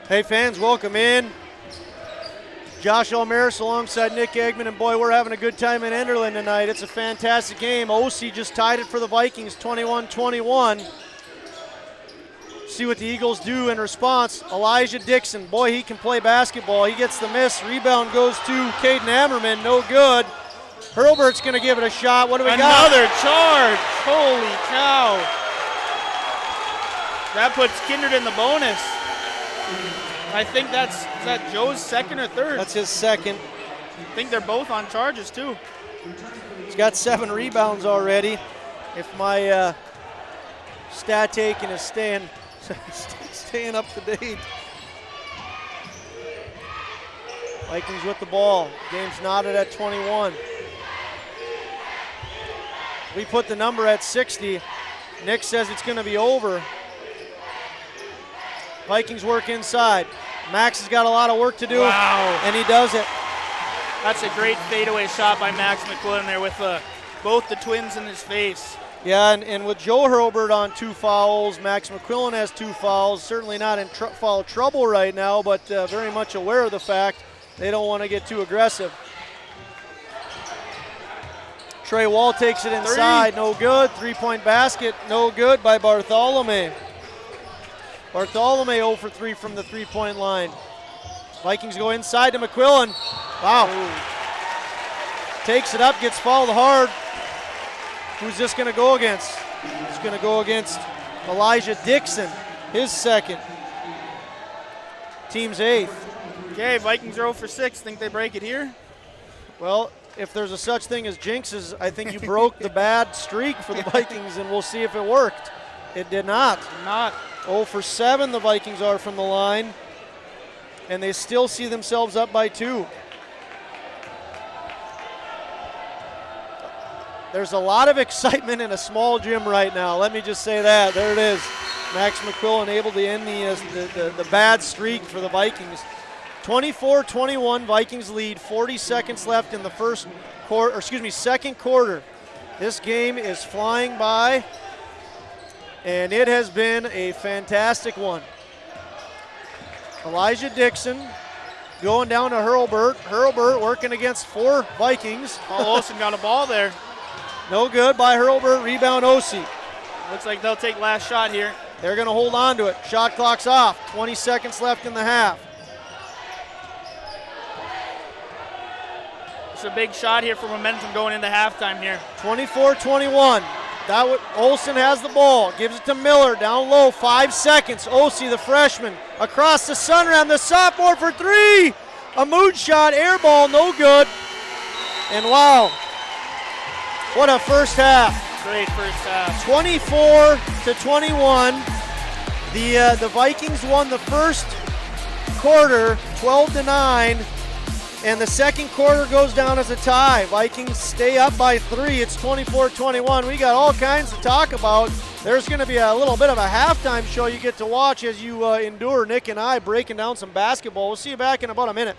S2: Hey fans, welcome in. Josh Almaris alongside Nick Eggman, and boy, we're having a good time in Enderlin tonight. It's a fantastic game. OC just tied it for the Vikings, 21-21. See what the Eagles do in response. Elijah Dixon, boy, he can play basketball. He gets the miss. Rebound goes to Caden Ammerman, no good. Hurlbert's gonna give it a shot. What do we got?
S3: Another charge, holy cow. That puts Kindred in the bonus. I think is that Joe's second or third?
S2: That's his second.
S3: I think they're both on charges too.
S2: He's got 7 rebounds already. If my stat taking is staying up to date. Vikings with the ball. Game's knotted at 21. We put the number at 60. Nick says it's going to be over. Vikings work inside. Max has got a lot of work to do,
S3: wow.
S2: And he does it.
S3: That's a great fadeaway shot by Max McQuillan there with both the twins in his face.
S2: Yeah, and with Joe Hurlbert on 2 fouls, Max McQuillan has 2 fouls. Certainly not in foul trouble right now, but very much aware of the fact they don't want to get too aggressive. Trey Wall takes it inside, no good. 3-point basket, no good by Bartholomew. Bartholomew 0 for 3 from the 3-point line. Vikings go inside to McQuillan. Wow. Takes it up, gets fouled hard. Who's this going to go against? It's going to go against Elijah Dixon, his second. Team's 8th.
S3: Okay, Vikings are 0 for 6. Think they break it here?
S2: Well, if there's a such thing as jinxes, I think you broke the bad streak for the Vikings, and we'll see if it worked. It did not. 0 for 7 the Vikings are from the line, and they still see themselves up by 2. There's a lot of excitement in a small gym right now. Let me just say that. There it is. Max McQuillan able to end the bad streak for the Vikings. 24-21, Vikings lead. 40 seconds left in the second quarter. This game is flying by, and it has been a fantastic one. Elijah Dixon going down to Hurlbert. Hurlbert working against 4 Vikings.
S3: Paul Olsen got a ball there.
S2: No good by Hurlbert. Rebound OC.
S3: Looks like they'll take last shot here.
S2: They're going to hold on to it. Shot clock's off. 20 seconds left in the half.
S3: It's a big shot here for momentum going into halftime here.
S2: 24-21. Olsen has the ball. Gives it to Miller. Down low. 5 seconds. OC, the freshman, across the sunround. The sophomore for 3. A mood shot. Air ball. No good. And wow. What a first half.
S3: Great first half.
S2: 24-21. The Vikings won the first quarter 12-9, and the second quarter goes down as a tie. Vikings stay up by 3. It's 24-21. We got all kinds to talk about. There's going to be a little bit of a halftime show you get to watch as you endure Nick and I breaking down some basketball. We'll see you back in about a minute.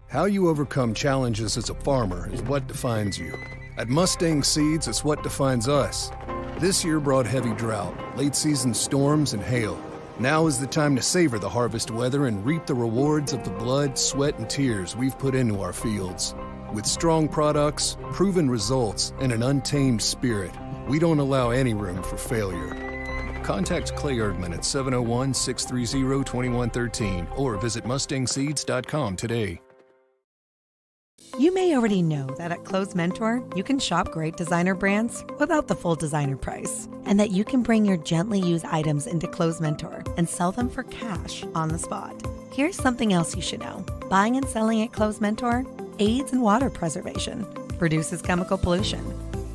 S7: How you overcome challenges as a farmer is what defines you. At Mustang Seeds, it's what defines us. This year brought heavy drought, late-season storms, and hail. Now is the time to savor the harvest weather and reap the rewards of the blood, sweat, and tears we've put into our fields. With strong products, proven results, and an untamed spirit, we don't allow any room for failure. Contact Clay Erdman at 701-630-2113 or visit mustangseeds.com today.
S8: You may already know that at Clothes Mentor, you can shop great designer brands without the full designer price, and that you can bring your gently used items into Clothes Mentor and sell them for cash on the spot. Here's something else you should know. Buying and selling at Clothes Mentor aids in water preservation, reduces chemical pollution,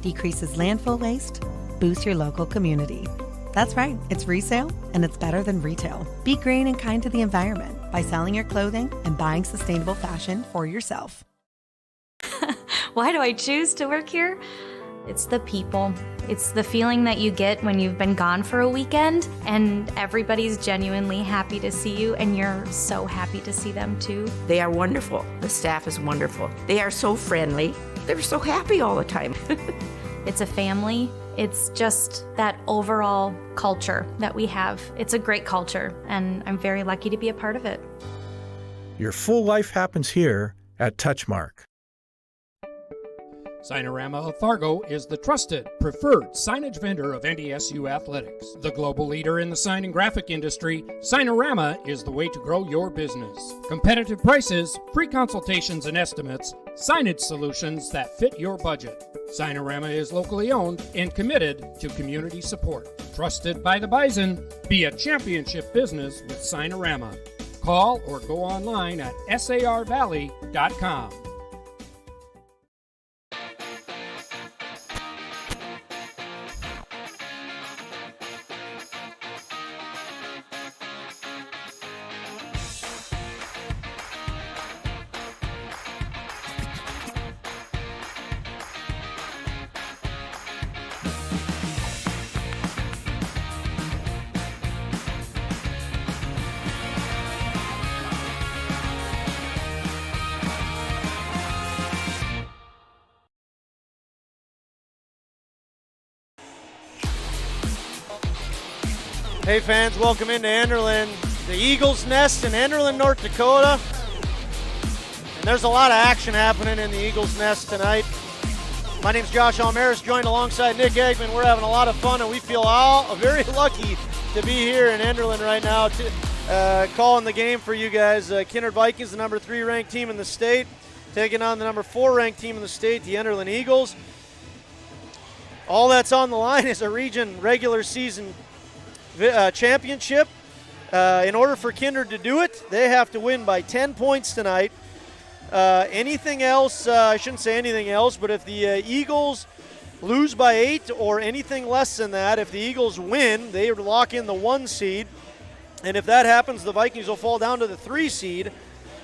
S8: decreases landfill waste, boosts your local community. That's right, it's resale, and it's better than retail. Be green and kind to the environment by selling your clothing and buying sustainable fashion for yourself.
S9: Why do I choose to work here? It's the people. It's the feeling that you get when you've been gone for a weekend and everybody's genuinely happy to see you and you're so happy to see them too.
S10: They are wonderful. The staff is wonderful. They are so friendly. They're so happy all the time.
S9: It's a family. It's just that overall culture that we have. It's a great culture, and I'm very lucky to be a part of it.
S11: Your full life happens here at Touchmark.
S12: Signorama of Fargo is the trusted, preferred signage vendor of NDSU athletics. The global leader in the sign and graphic industry, Signorama is the way to grow your business. Competitive prices, free consultations and estimates, signage solutions that fit your budget. Signorama is locally owned and committed to community support. Trusted by the Bison, be a championship business with Signorama. Call or go online at sarvalley.com.
S2: Hey fans, welcome into Enderlin, the Eagles Nest in Enderlin, North Dakota. And there's a lot of action happening in the Eagles Nest tonight. My name's Josh Almaris, joined alongside Nick Eggman. We're having a lot of fun, and we feel all very lucky to be here in Enderlin right now, calling the game for you guys. Kindred Vikings, the number 3 ranked team in the state, taking on the number 4 ranked team in the state, the Enderlin Eagles. All that's on the line is a region regular season championship. In order for Kindred to do it, they have to win by 10 points tonight. Anything else, I shouldn't say anything else, but if the Eagles lose by 8 or anything less than that, if the Eagles win, they lock in the 1 seed. And if that happens, the Vikings will fall down to the 3 seed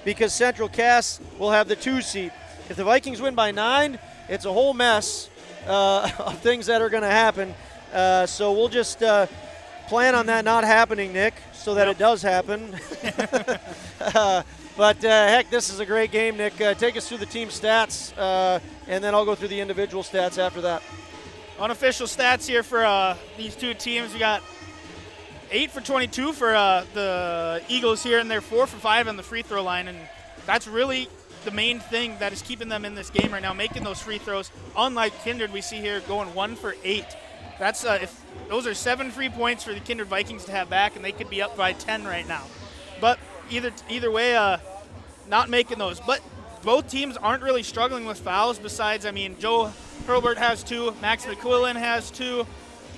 S2: because Central Cass will have the 2 seed. If the Vikings win by 9, it's a whole mess of things that are going to happen. So we'll just plan on that not happening, Nick, so that it does happen. But heck, this is a great game, Nick. Take us through the team stats, and then I'll go through the individual stats after that.
S3: Unofficial stats here for these two teams. We got 8 for 22 for the Eagles here, and they're 4 for 5 on the free throw line, and that's really the main thing that is keeping them in this game right now, making those free throws. Unlike Kindred, we see here going 1 for 8. That's if those are 7 free points for the Kindred Vikings to have back, and they could be up by 10 right now. But either way, not making those. But both teams aren't really struggling with fouls. Besides, I mean, Joe Hurlbert has 2, Max McQuillan has 2,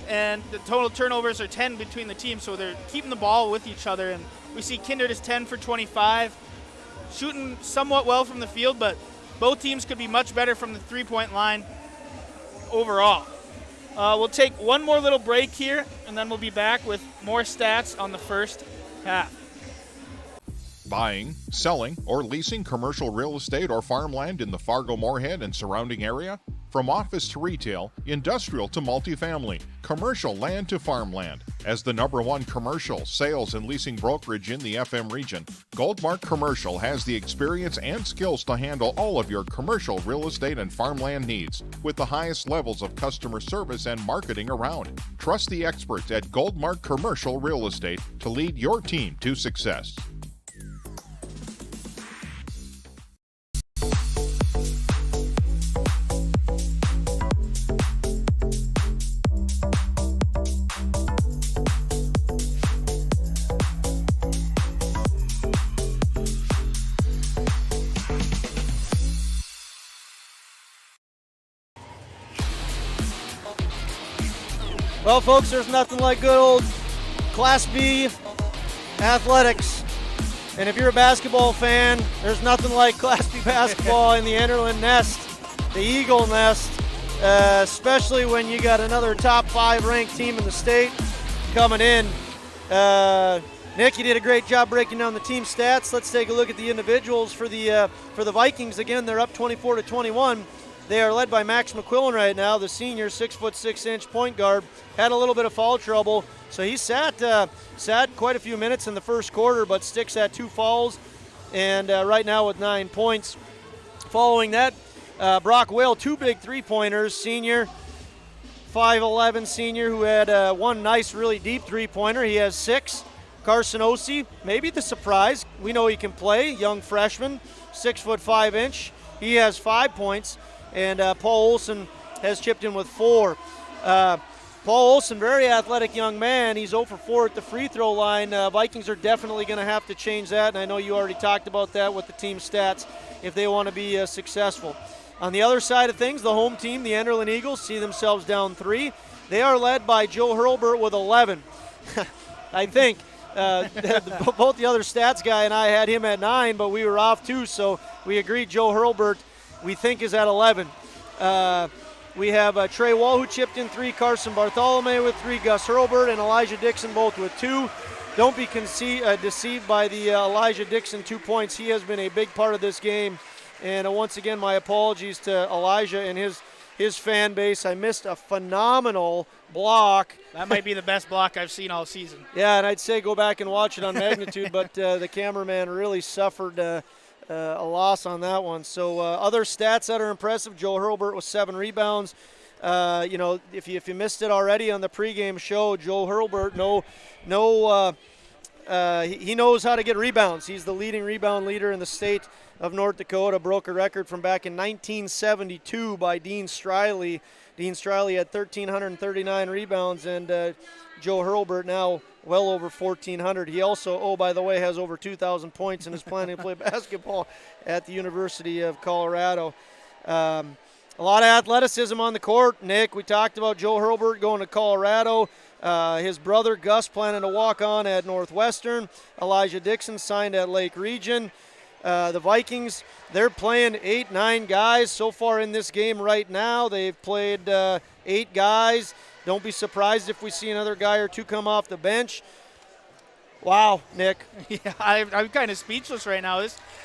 S3: and the total turnovers are 10 between the teams. So they're keeping the ball with each other. And we see Kindred is 10 for 25, shooting somewhat well from the field, but both teams could be much better from the three-point line overall. We'll take one more little break here, and then we'll be back with more stats on the first half.
S4: Buying, selling, or leasing commercial real estate or farmland in the Fargo-Moorhead and surrounding area? From office to retail, industrial to multifamily, commercial land to farmland. As the #1 commercial, sales, and leasing brokerage in the FM region, Goldmark Commercial has the experience and skills to handle all of your commercial real estate and farmland needs with the highest levels of customer service and marketing around. Trust the experts at Goldmark Commercial Real Estate to lead your team to success.
S2: Well, folks, there's nothing like good old Class B athletics. And if you're a basketball fan, there's nothing like Class B basketball in the Enderlin Nest, the Eagle Nest, especially when you got another top 5 ranked team in the state coming in. Nick, you did a great job breaking down the team stats. Let's take a look at the individuals for the Vikings. Again, they're up 24-21. They are led by Max McQuillan right now, the senior 6'6" point guard. Had a little bit of foul trouble, so he sat quite a few minutes in the first quarter, but sticks at 2 fouls, and right now with 9 points. Following that, Brock Whale, 2 big three-pointers, senior, 5'11 senior who had one nice, really deep three-pointer. He has 6. Carson Ossie, maybe the surprise. We know he can play, young freshman, 6'5". He has 5 points, and Paul Olson has chipped in with 4. Paul Olson, very athletic young man. He's 0 for 4 at the free throw line. Vikings are definitely going to have to change that, and I know you already talked about that with the team stats if they want to be successful. On the other side of things, the home team, the Enderlin Eagles, see themselves down 3. They are led by Joe Hurlburt with 11. I think. Both the other stats guy and I had him at 9, but we were off too, so we agreed Joe Hurlburt, we think, is at 11. We have Trey Wall, who chipped in 3, Carson Bartholomew with 3, Gus Hurlburt and Elijah Dixon both with 2. Don't be deceived by the Elijah Dixon 2 points. He has been a big part of this game. And once again, my apologies to Elijah and his fan base. I missed a phenomenal block.
S3: That might be the best block I've seen all season.
S2: Yeah, and I'd say go back and watch it on Magnitude, but the cameraman really suffered a loss on that one. So other stats that are impressive, Joe Hurlburt with 7 rebounds. If you missed it already on the pregame show, Joe Hurlburt, he knows how to get rebounds. He's the leading rebound leader in the state of North Dakota, broke a record from back in 1972 by Dean Striley. Dean Striley had 1,339 rebounds, and Joe Hurlburt now well over 1,400. He also, by the way, has over 2,000 points and is planning to play basketball at the University of Colorado. A lot of athleticism on the court, Nick. We talked about Joe Hurlburt going to Colorado. His brother Gus planning to walk on at Northwestern. Elijah Dixon signed at Lake Region. The Vikings, they're playing 8-9 guys so far in this game right now. They've played 8 guys. Don't be surprised if we see another guy or 2 come off the bench. Wow, Nick.
S3: Yeah, I'm kind of speechless right now.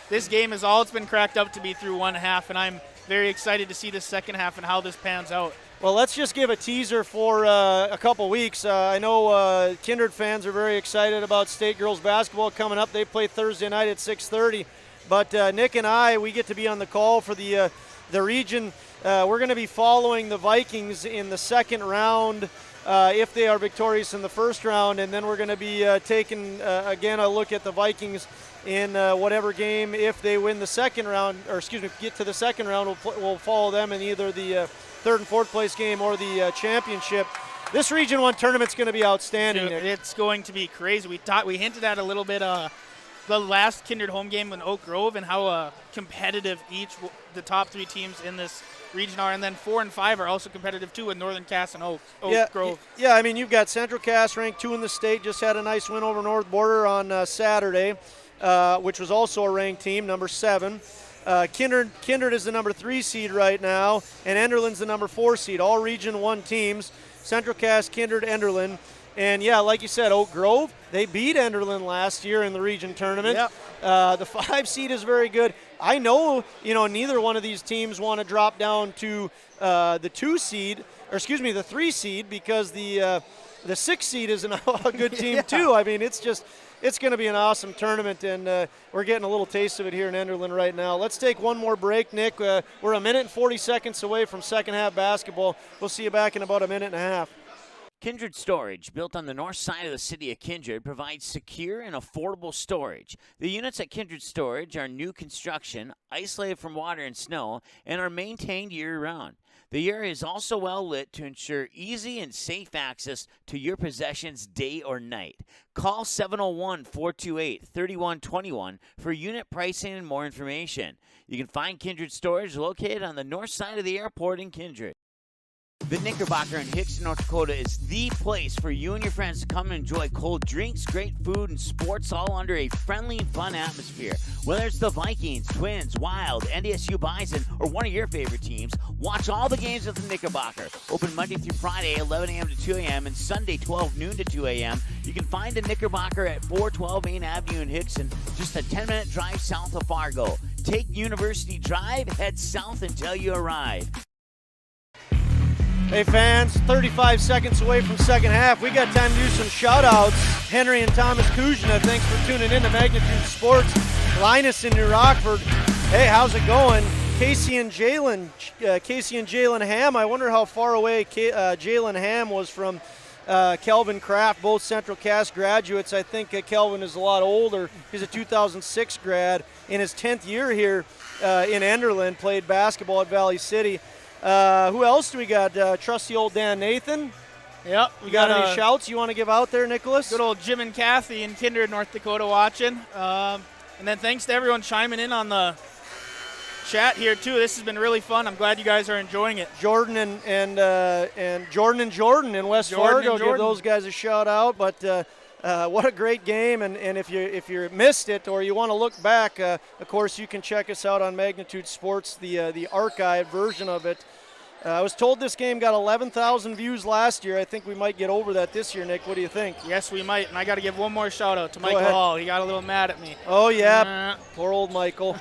S3: This game is all it's been cracked up to be through one half, and I'm very excited to see the second half and how this pans out.
S2: Well, let's just give a teaser for a couple weeks. I know Kindred fans are very excited about state girls basketball coming up. They play Thursday night at 6:30. But Nick and I, we get to be on the call for the region. We're going to be following the Vikings in the second round if they are victorious in the first round, and then we're going to be taking, again, a look at the Vikings in whatever game. If they win the second round, get to the second round, we'll follow them in either the third and fourth place game or the championship. This Region 1 tournament's going to be outstanding.
S3: Dude, it's going to be crazy. We hinted at a little bit the last Kindred home game in Oak Grove and how competitive the top 3 teams in this region are, and then 4 and 5 are also competitive too with Northern Cass and Oak Grove.
S2: Yeah, I mean, you've got Central Cass ranked 2 in the state, just had a nice win over North Border on Saturday, which was also a ranked team, number 7. Kindred is the number 3 seed right now, and Enderlin's the number 4 seed. All Region 1 teams, Central Cass, Kindred, Enderlin. And, yeah, like you said, Oak Grove, they beat Enderlin last year in the region tournament. Yep. The 5 seed is very good. I know, neither one of these teams want to drop down to the 3 seed, because the 6 seed is a good team too. I mean, it's going to be an awesome tournament, and we're getting a little taste of it here in Enderlin right now. Let's take one more break, Nick. We're a minute and 40 seconds away from second half basketball. We'll see you back in about a minute and a half.
S5: Kindred Storage, built on the north side of the city of Kindred, provides secure and affordable storage. The units at Kindred Storage are new construction, isolated from water and snow, and are maintained year-round. The area is also well lit to ensure easy and safe access to your possessions day or night. Call 701-428-3121 for unit pricing and more information. You can find Kindred Storage located on the north side of the airport in Kindred. The Knickerbocker in Hickston, North Dakota is the place for you and your friends to come and enjoy cold drinks, great food, and sports all under a friendly and fun atmosphere. Whether it's the Vikings, Twins, Wild, NDSU Bison, or one of your favorite teams, watch all the games at the Knickerbocker. Open Monday through Friday, 11 a.m. to 2 a.m., and Sunday, 12 noon to 2 a.m. You can find the Knickerbocker at 412 Main Avenue in Hickston, just a 10-minute drive south of Fargo. Take University Drive, head south until you arrive.
S2: Hey fans, 35 seconds away from second half. We got time to do some shout-outs. Henry and Thomas Kuzna, thanks for tuning in to Magnitude Sports. Linus in New Rockford, hey, how's it going? Casey and Jalen Ham. I wonder how far away Jalen Ham was from Kelvin Kraft, both Central Cass graduates. I think Kelvin is a lot older. He's a 2006 grad. In his 10th year here in Enderlin, played basketball at Valley City. Who else do we got? Trusty old Dan Nathan.
S3: Yep.
S2: We got any shouts you want to give out there, Nicholas?
S3: Good old Jim and Kathy in Kindred, North Dakota watching. And then thanks to everyone chiming in on the chat here too. This has been really fun. I'm glad you guys are enjoying it.
S2: Jordan and Jordan in West Fargo. Give those guys a shout out. But what a great game! And if you missed it or you want to look back, of course you can check us out on Magnitude Sports, the archive version of it. I was told this game got 11,000 views last year. I think we might get over that this year, Nick. What do you think?
S3: Yes, we might. And I got to give one more shout out to Michael Hall. He got a little mad at me.
S2: Oh yeah, poor old Michael.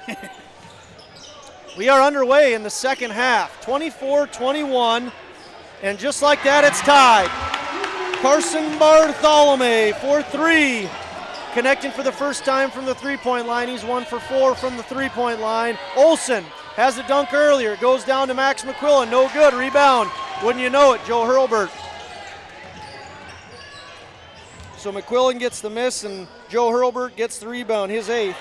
S2: We are underway in the second half, 24-21, and just like that, it's tied. Carson Bartholomew for 3, connecting for the first time from the three-point line. He's 1 for 4 from the three-point line. Olsen has a dunk earlier, goes down to Max McQuillan, no good, rebound. Wouldn't you know it, Joe Hurlbert. So McQuillan gets the miss, and Joe Hurlbert gets the rebound, his 8th.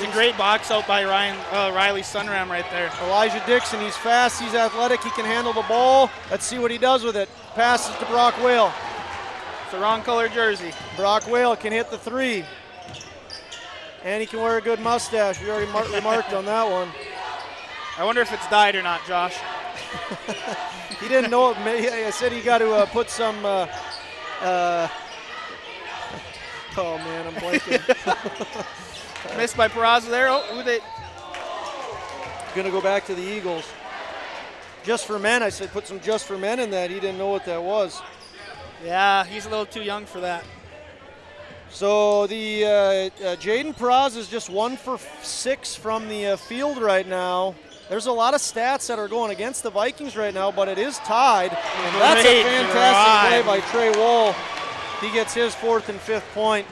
S3: It's a great box out by Riley Sunram right there.
S2: Elijah Dixon, he's fast, he's athletic, he can handle the ball. Let's see what he does with it. Passes to Brock Whale.
S3: It's the wrong color jersey.
S2: Brock Whale can hit the 3. And he can wear a good mustache. We already remarked on that one.
S3: I wonder if it's dyed or not, Josh.
S2: He didn't know it. I said he got to put some oh man, I'm blanking.
S3: Missed by Peraza there. Oh, who they?
S2: Gonna go back to the Eagles. Just for men, I said put some just for men in that. He didn't know what that was.
S3: Yeah, he's a little too young for that.
S2: So the Jaden Peraza is just 1 for 6 from the field right now. There's a lot of stats that are going against the Vikings right now, but it is tied. And that's a fantastic play by Trey Wall. He gets his 4th and 5th point.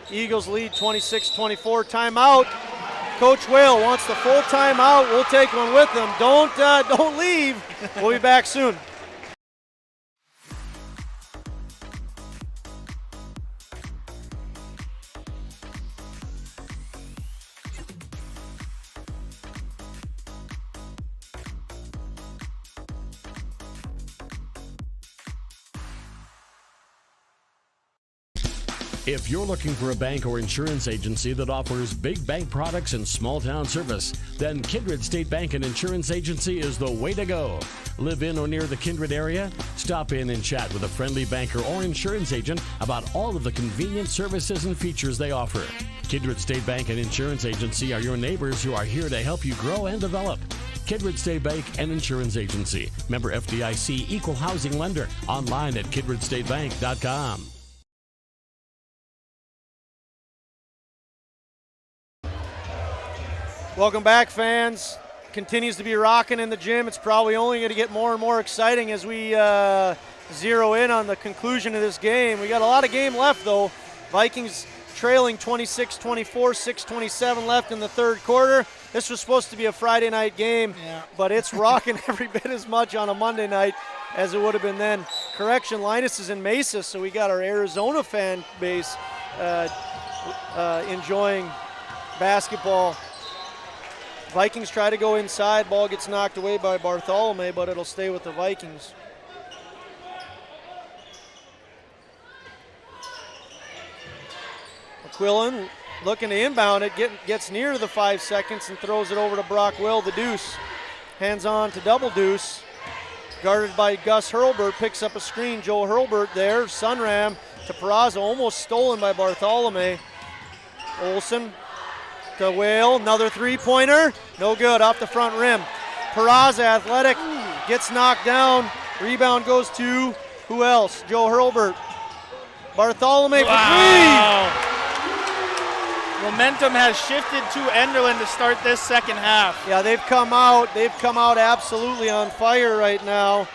S2: Eagles lead 26-24. Timeout. Coach Whale wants the full timeout. We'll take one with them. Don't leave. We'll be back soon.
S6: If you're looking for a bank or insurance agency that offers big bank products and small town service, then Kindred State Bank and Insurance Agency is the way to go. Live in or near the Kindred area? Stop in and chat with a friendly banker or insurance agent about all of the convenient services and features they offer. Kindred State Bank and Insurance Agency are your neighbors who are here to help you grow and develop. Kindred State Bank and Insurance Agency. Member FDIC, equal housing lender. Online at kindredstatebank.com.
S2: Welcome back, fans. Continues to be rocking in the gym. It's probably only going to get more and more exciting as we zero in on the conclusion of this game. We got a lot of game left, though. Vikings trailing 26-24, 6:27 left in the third quarter. This was supposed to be a Friday night game, but it's rocking every bit as much on a Monday night as it would have been then. Correction, Linus is in Mesa, so we got our Arizona fan base enjoying basketball. Vikings try to go inside. Ball gets knocked away by Bartholomew, but it'll stay with the Vikings. McQuillan looking to inbound it, gets near to the 5 seconds and throws it over to Brock Will, the deuce. Hands on to double deuce. Guarded by Gus Hurlbert, picks up a screen. Joe Hurlbert there. Sunram to Peraza, almost stolen by Bartholomew. Olsen to Whale, another three-pointer. No good, off the front rim. Peraza, athletic, gets knocked down. Rebound goes to, who else? Joe Hurlbert. Bartholomew for 3.
S3: Momentum has shifted to Enderlin to start this second half.
S2: Yeah, they've come out absolutely on fire right now.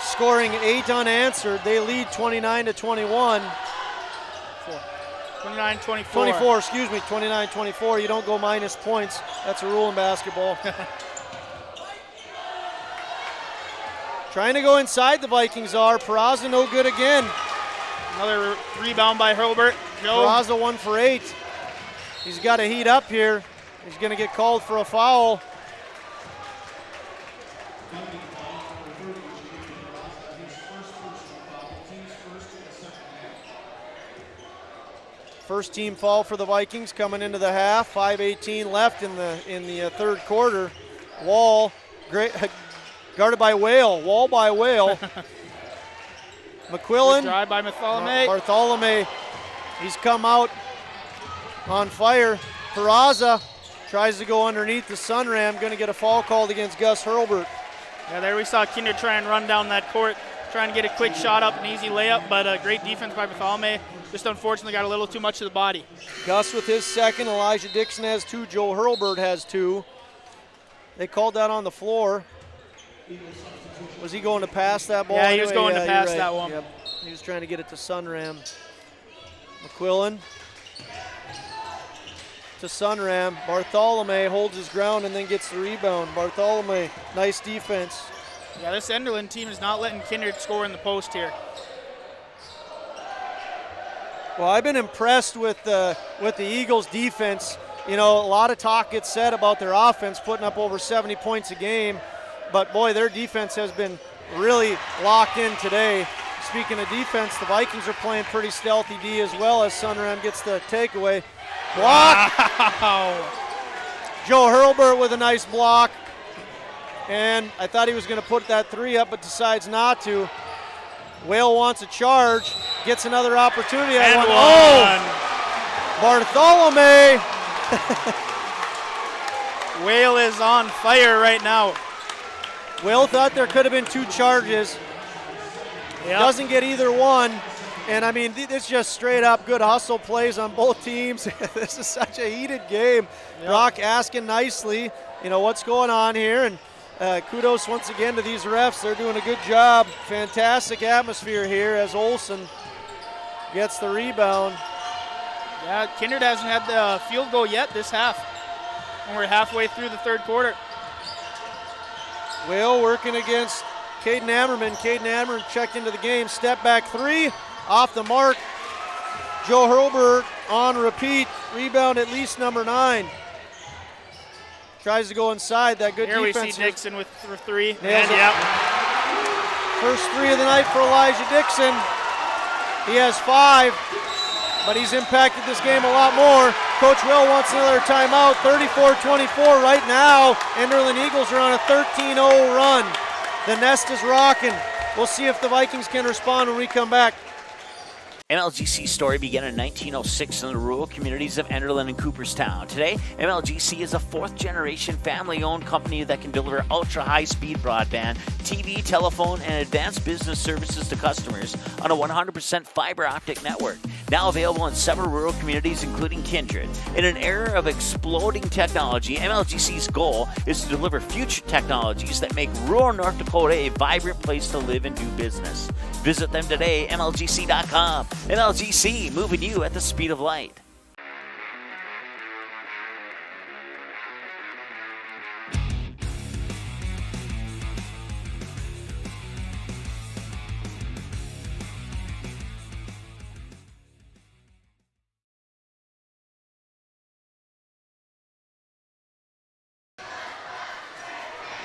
S2: Scoring 8 unanswered. They lead 29-21.
S3: 29-24.
S2: 24, excuse me, 29-24. You don't go minus points. That's a rule in basketball. Trying to go inside, the Vikings are. Peraza no good again.
S3: Another rebound by Hurlburt. Joe.
S2: Peraza 1 for 8. He's got to heat up here. He's going to get called for a foul. First team foul for the Vikings coming into the half. 5:18 left in the third quarter. Wall, great, guarded by Whale. Wall by Whale. McQuillan.
S3: Good drive by
S2: Bartholomew. He's come out on fire. Peraza tries to go underneath the Sunram. Going to get a foul called against Gus Hurlburt.
S3: Yeah, there we saw Kindred try and run down that court, trying to get a quick shot up, an easy layup, but great defense by Bartholomew. Just unfortunately got a little too much of the body.
S2: Gus with his second. Elijah Dixon has 2. Joe Hurlburt has 2. They called that on the floor. Was he going to pass that ball?
S3: Yeah, he was going to pass
S2: right.
S3: that one.
S2: Yep. He was trying to get it to Sunram. McQuillan to Sunram. Bartholomew holds his ground and then gets the rebound. Bartholomew, nice defense.
S3: Yeah, this Enderlin team is not letting Kindred score in the post here.
S2: Well, I've been impressed with the Eagles' defense. You know, a lot of talk gets said about their offense putting up over 70 points a game, but boy, their defense has been really locked in today. Speaking of defense, the Vikings are playing pretty stealthy D as well as Sunram gets the takeaway. Block!
S3: Wow.
S2: Joe Hurlburt with a nice block. And I thought he was going to put that 3 up, but decides not to. Whale wants a charge, gets another opportunity.
S3: And one.
S2: Bartholomew.
S3: Whale is on fire right now.
S2: Whale thought there could have been 2 charges.
S3: Yep.
S2: Doesn't get either one. And I mean, it's just straight up good hustle plays on both teams. This is such a heated game.
S3: Yep.
S2: Brock asking nicely, you know, what's going on here. And kudos once again to these refs. They're doing a good job. Fantastic atmosphere here as Olsen gets the rebound.
S3: Yeah, Kindred hasn't had the field goal yet this half. And we're halfway through the third quarter.
S2: Whale working against Caden Ammerman. Caden Ammerman checked into the game. Step back 3, off the mark. Joe Hurlburt on repeat. Rebound at least number 9. Tries to go inside. That good
S3: Here
S2: defense.
S3: Here we see Dixon with 3.
S2: And
S3: yep.
S2: First 3 of the night for Elijah Dixon. He has 5, but he's impacted this game a lot more. Coach Will wants another timeout. 34-24 right now. Enderlin Eagles are on a 13-0 run. The nest is rocking. We'll see if the Vikings can respond when we come back.
S5: MLGC's story began in 1906 in the rural communities of Enderlin and Cooperstown. Today, MLGC is a 4th-generation family-owned company that can deliver ultra-high-speed broadband, TV, telephone, and advanced business services to customers on a 100% fiber optic network. Now available in several rural communities, including Kindred. In an era of exploding technology, MLGC's goal is to deliver future technologies that make rural North Dakota a vibrant place to live and do business. Visit them today, MLGC.com. MLGC, moving you at the speed of light.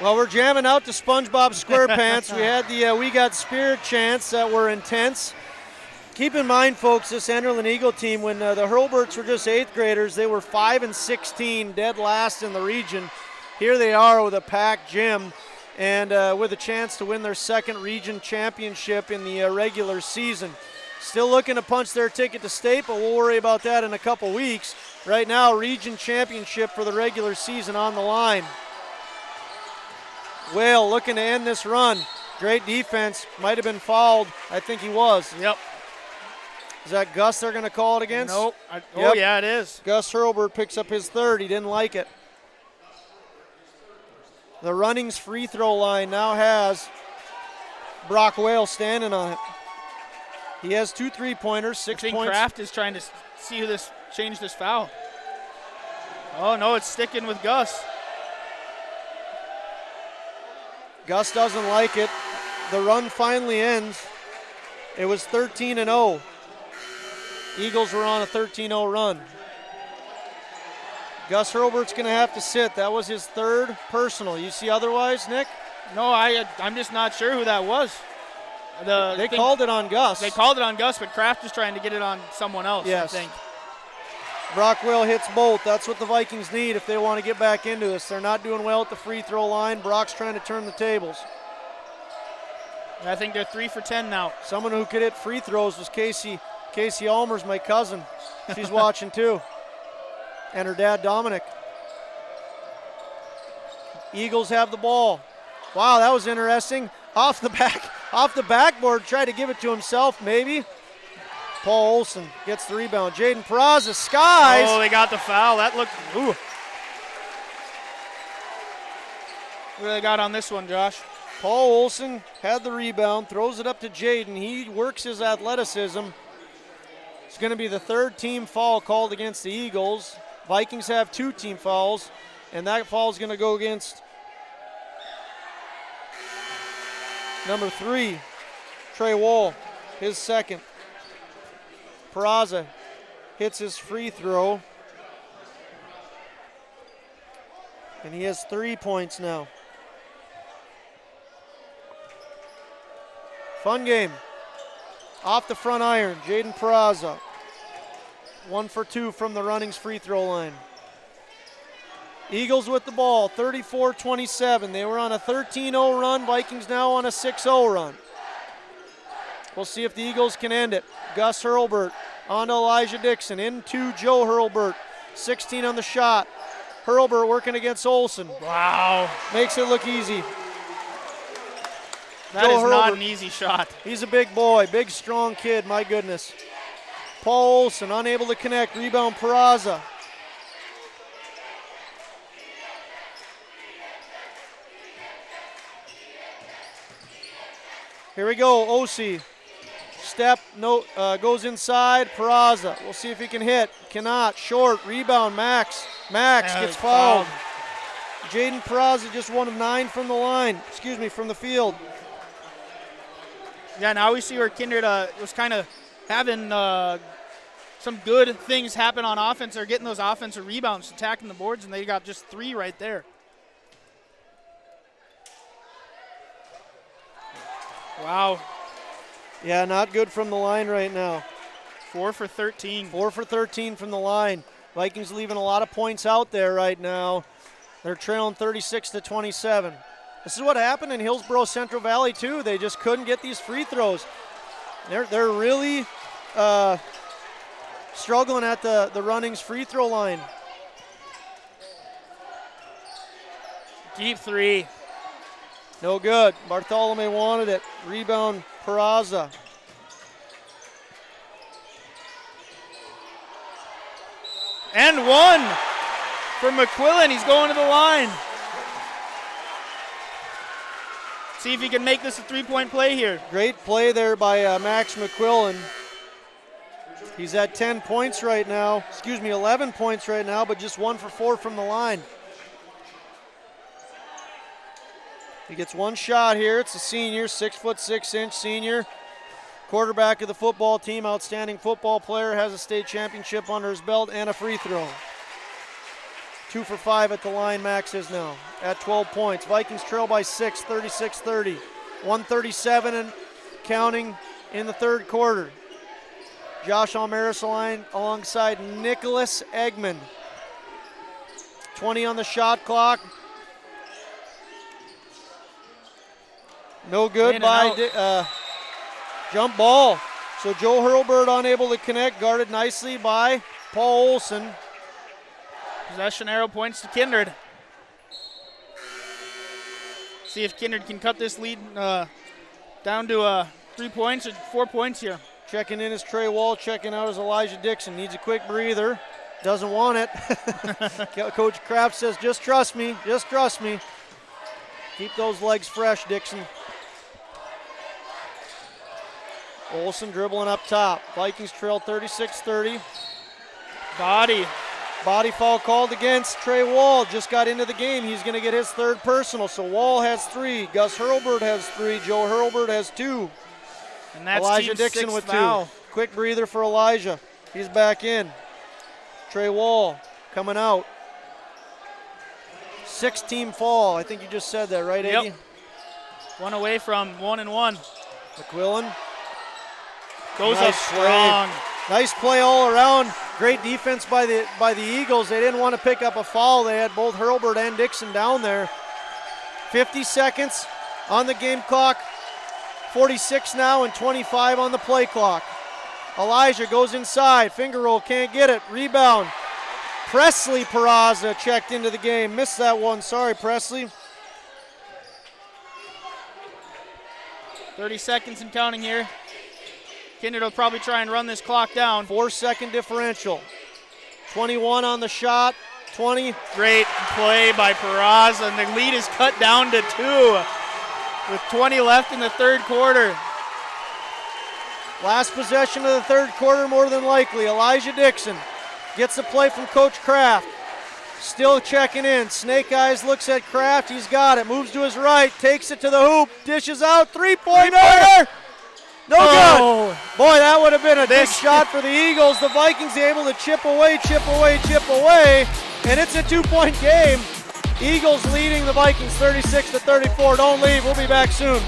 S2: Well, we're jamming out to SpongeBob SquarePants. We had the We Got Spirit chants that were intense. Keep in mind, folks, this Enderlin Eagle team, when the Hurlburts were just 8th graders, they were 5-16, dead last in the region. Here they are with a packed gym and with a chance to win their 2nd region championship in the regular season. Still looking to punch their ticket to state, but we'll worry about that in a couple weeks. Right now, region championship for the regular season on the line. Whale looking to end this run. Great defense. Might have been fouled. I think he was.
S3: Yep.
S2: Is that Gus they're going to call it against?
S3: Nope.
S2: Yep.
S3: Oh, yeah, it is.
S2: Gus Hurlburt picks up his 3rd. He didn't like it. The Runnings free throw line now has Brock Whale standing on it. He has 2 3-pointers, 6
S3: I think
S2: points.
S3: Kraft is trying to see who change this foul. Oh, no, it's sticking with Gus.
S2: Gus doesn't like it. The run finally ends. It was 13-0. Eagles were on a 13-0 run. Gus Hurlbert's going to have to sit. That was his 3rd personal. You see otherwise, Nick?
S3: No, I'm just not sure who that was.
S2: They called it on Gus.
S3: They called it on Gus, but Kraft is trying to get it on someone else,
S2: yes.
S3: I think.
S2: Brockwell hits both. That's what the Vikings need if they want to get back into this. They're not doing well at the free throw line. Brock's trying to turn the tables.
S3: I think they're 3 for 10 now.
S2: Someone who could hit free throws was Casey Almer's my cousin. She's watching too. And her dad, Dominic. Eagles have the ball. Wow, that was interesting. Off the backboard, tried to give it to himself, maybe. Paul Olson gets the rebound. Jaden Peraza skies.
S3: Oh, they got the foul. That looked, ooh. What do they got on this one, Josh?
S2: Paul Olson had the rebound, throws it up to Jaden. He works his athleticism. It's going to be the 3rd team foul called against the Eagles. Vikings have 2 team fouls, and that foul is going to go against number 3, Trey Wall, his 2nd. Peraza hits his free throw, and he has 3 points now. Fun game. Off the front iron, Jaden Peraza. 1 for 2 from the Runnings free throw line. Eagles with the ball, 34-27. They were on a 13-0 run. Vikings now on a 6-0 run. We'll see if the Eagles can end it. Gus Hurlbert on to Elijah Dixon. Into Joe Hurlbert. 16 on the shot. Hurlbert working against Olson.
S3: Wow.
S2: Makes it look easy.
S3: That is not an easy shot.
S2: He's a big boy, big strong kid, my goodness. Paul Olson unable to connect. Rebound Peraza. Here we go, Osi. Step, goes inside, Peraza. We'll see if he can hit. Cannot, short, rebound, Max. Max gets fouled. Jaden Peraza just 1 of 9 from the line, from the field.
S3: Yeah, now we see where Kindred was kind of having some good things happen on offense. They're getting those offensive rebounds, attacking the boards, and they got just 3 right there. Wow.
S2: Yeah, not good from the line right now.
S3: 4 for 13.
S2: 4 for 13 from the line. Vikings leaving a lot of points out there right now. They're trailing 36-27. This is what happened in Hillsborough Central Valley too. They just couldn't get these free throws. They're really struggling at the Runnings free throw line.
S3: Deep 3.
S2: No good. Bartholomew wanted it. Rebound Peraza.
S3: And 1 for McQuillan. He's going to the line. See if he can make this a 3-point play here.
S2: Great play there by Max McQuillan. He's at 10 points right now. 11 points right now, but just 1 for 4 from the line. He gets 1 shot here. It's a senior, 6'6" senior. Quarterback of the football team, outstanding football player, has a state championship under his belt and a free throw. 2 for 5 at the line, Max is now at 12 points. Vikings trail by 6, 36-30. 137 and counting in the 3rd quarter. Josh Almaris alongside Nicholas Eggman. 20 on the shot clock. No good by jump ball. So Joe Hurlbert unable to connect, guarded nicely by Paul Olson.
S3: Possession arrow points to Kindred. See if Kindred can cut this lead down to 3 points or 4 points here.
S2: Checking in is Trey Wall, checking out is Elijah Dixon. Needs a quick breather. Doesn't want it. Coach Kraft says, just trust me, just trust me. Keep those legs fresh, Dixon. Olsen dribbling up top. Vikings trail 36-30. Body foul called against Trey Wall. Just got into the game. He's going to get his third personal. So Wall has 3. Gus Hurlburt has 3. Joe Hurlburt has 2.
S3: And that's
S2: Elijah
S3: team
S2: Dixon with 2.
S3: foul.
S2: Quick breather for Elijah. He's back in. Trey Wall coming out. 6-team fall. I think you just said that, right, Iggy?
S3: Yep. 1 away from 1-1.
S2: McQuillan.
S3: Goes
S2: nice
S3: up strong.
S2: Nice play all around. Great defense by the Eagles. They didn't want to pick up a foul. They had both Hurlburt and Dixon down there. 50 seconds on the game clock. 46 now and 25 on the play clock. Elijah goes inside. Finger roll, can't get it. Rebound. Presley Peraza checked into the game. Missed that one. Sorry, Presley.
S3: 30 seconds and counting here. Kindred will probably try and run this clock down.
S2: 4-second differential. 21 on the shot. 20.
S3: Great play by Peraza, and the lead is cut down to 2 with 20 left in the third quarter.
S2: Last possession of the third quarter, more than likely. Elijah Dixon gets the play from Coach Kraft. Still checking in. Snake Eyes looks at Kraft. He's got it. Moves to his right. Takes it to the hoop. Dishes out. Three-pointer. No good. Boy, that would have been a big shot for the Eagles. The Vikings able to chip away. And it's a 2-point game. Eagles leading the Vikings 36-34. Don't leave. We'll be back soon.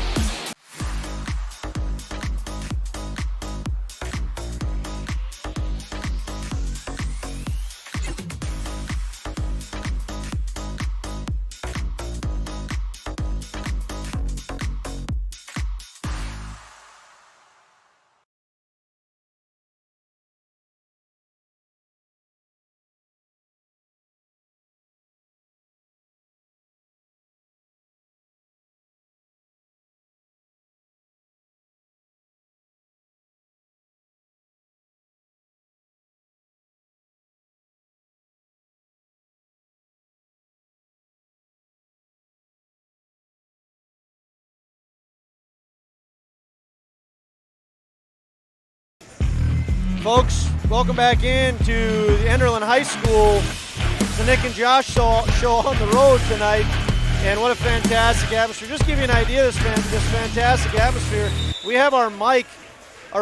S2: Folks, welcome back in to the Enderlin High School. The Nick and Josh show on the road tonight, and what a fantastic atmosphere. Just to give you an idea of this fantastic atmosphere, we have our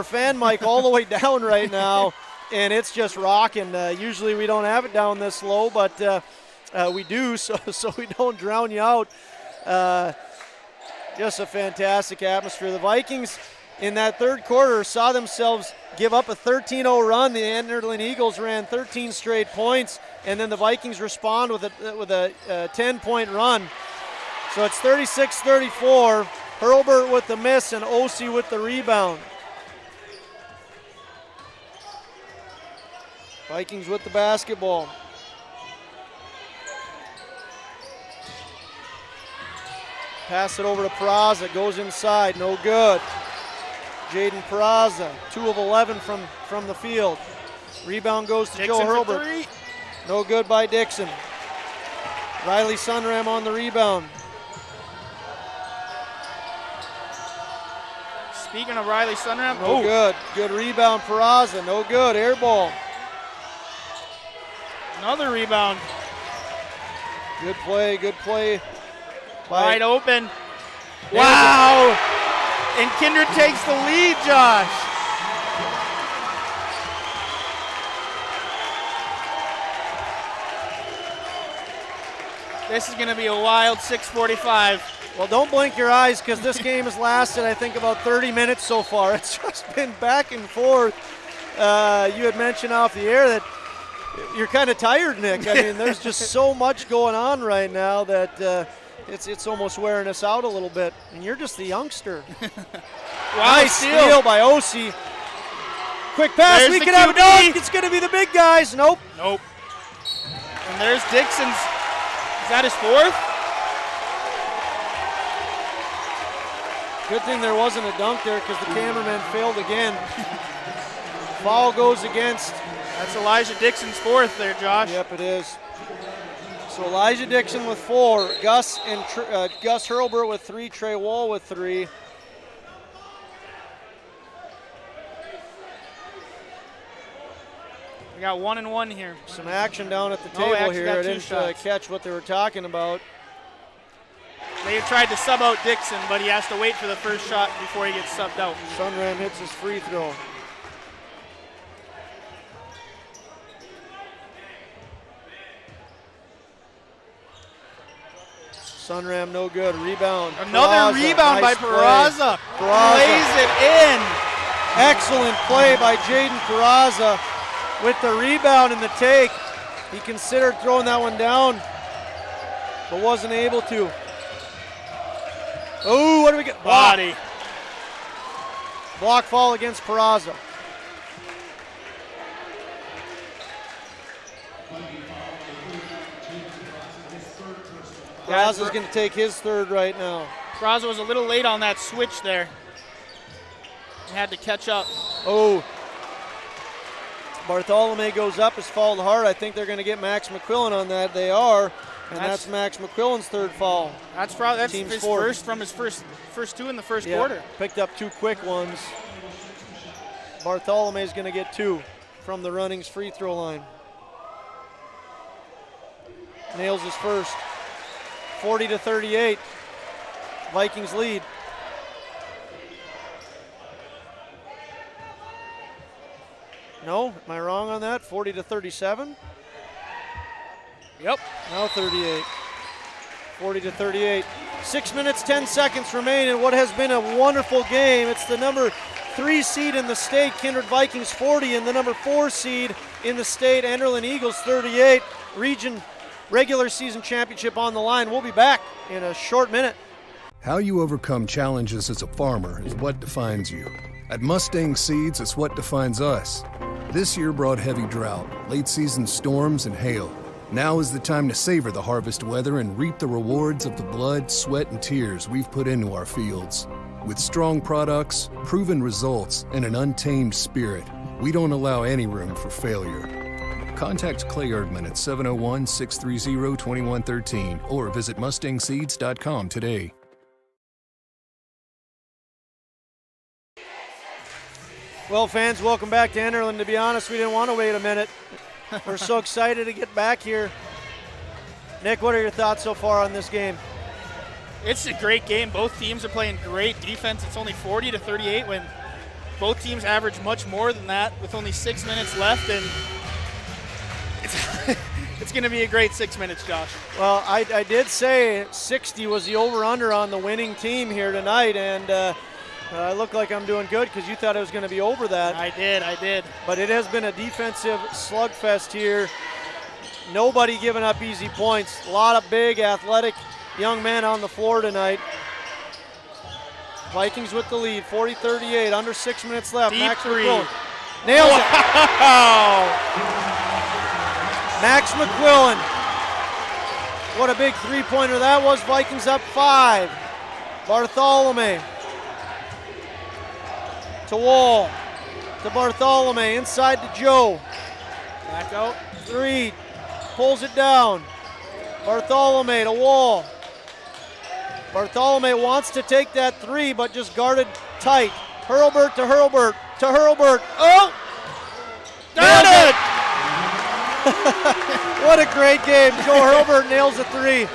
S2: fan mic all the way down right now, and it's just rocking. Usually we don't have it down this low, but we do, so we don't drown you out. Just a fantastic atmosphere. The Vikings in that third quarter saw themselves give up a 13-0 run. The Enderlin Eagles ran 13 straight points, and then the Vikings respond with a 10-point run. So it's 36-34. Hurlburt with the miss and Ossie with the rebound. Vikings with the basketball. Pass it over to Peraza. Goes inside. No good. Jaden Peraza, 2 of 11 from the field. Rebound goes to
S3: Dixon
S2: Joe Hurlburt. No good by Dixon. Riley Sunram on the rebound.
S3: Speaking of Riley Sunram.
S2: No good. Good rebound, Peraza. No good. Air ball.
S3: Another rebound.
S2: Good play.
S3: Wide open. Wow. And Kindred takes the lead, Josh. This is going to be a wild 6:45.
S2: Well, don't blink your eyes because this game has lasted, I think, about 30 minutes so far. It's just been back and forth. You had mentioned off the air that you're kind of tired, Nick. I mean, there's just so much going on right now that it's almost wearing us out a little bit. And you're just the youngster.
S3: Wow,
S2: nice steal by Ossie. Quick pass.
S3: There's
S2: we
S3: the
S2: can have a
S3: QB.
S2: dunk. It's going to be the big guys. Nope.
S3: And there's Dixon's. Is that his 4th?
S2: Good thing there wasn't a dunk there because the cameraman failed again. Foul goes against.
S3: That's Elijah Dixon's 4th there, Josh.
S2: Yep, it is. So Elijah Dixon with 4. Gus Hurlburt with 3. Trey Wall with 3.
S3: got 1 and 1 here.
S2: Some action down at the table here. I didn't catch what they were talking about.
S3: They tried to sub out Dixon, but he has to wait for the first shot before he gets subbed out.
S2: Sunram hits his free throw. Sunram no good. Rebound.
S3: Another rebound by Peraza. Lays it in.
S2: Excellent play by Jaden Peraza with the rebound and the take. He considered throwing that one down, but wasn't able to. Oh, what do we get?
S3: Body.
S2: Block fall against Peraza. Peraza's going to take his third right now.
S3: Peraza was a little late on that switch there. He had to catch up.
S2: Oh. Bartholomew goes up, is fouled hard. I think they're going to get Max McQuillan on that. They are, and that's Max McQuillan's third foul.
S3: That's his first from his first two in the first quarter.
S2: Picked up 2 quick ones. Bartholomew's going to get 2 from the Runnings free throw line. Nails his first. 40-38. Vikings lead. No, am I wrong on that? 40-37?
S3: Yep.
S2: Now 38. 40-38. 6 minutes, 10 seconds remain in what has been a wonderful game. It's the number 3 seed in the state, Kindred Vikings 40, and the number 4 seed in the state, Enderlin Eagles 38. Region regular season championship on the line. We'll be back in a short minute.
S7: How you overcome challenges as a farmer is what defines you. At Mustang Seeds, it's what defines us. This year brought heavy drought, late season storms, and hail. Now is the time to savor the harvest weather and reap the rewards of the blood, sweat, and tears we've put into our fields. With strong products, proven results, and an untamed spirit, we don't allow any room for failure. Contact Clay Erdman at 701-630-2113 or visit mustangseeds.com today.
S2: Well, fans, welcome back to Enderlin. To be honest, we didn't want to wait a minute. We're so excited to get back here. Nick, what are your thoughts so far on this game?
S3: It's a great game. Both teams are playing great defense. It's only 40-38 when both teams average much more than that with only 6 minutes left, and it's going to be a great 6 minutes, Josh.
S2: Well, I did say 60 was the over-under on the winning team here tonight, and I look like I'm doing good because you thought it was going to be over that.
S3: I did.
S2: But it has been a defensive slugfest here. Nobody giving up easy points. A lot of big, athletic young men on the floor tonight. Vikings with the lead, 40-38, under 6 minutes left.
S3: Deep
S2: Max
S3: three.
S2: McQuillan nails it. Max McQuillan. What a big three-pointer that was. Vikings up 5. Bartholomew to Wall, to Bartholomew, inside to Joe.
S3: Back out.
S2: 3, pulls it down. Bartholomew to Wall. Bartholomew wants to take that 3, but just guarded tight. Hurlburt to Hurlburt, to Hurlburt. Oh!
S3: Got it!
S2: What a great game. Joe Hurlburt nails a 3.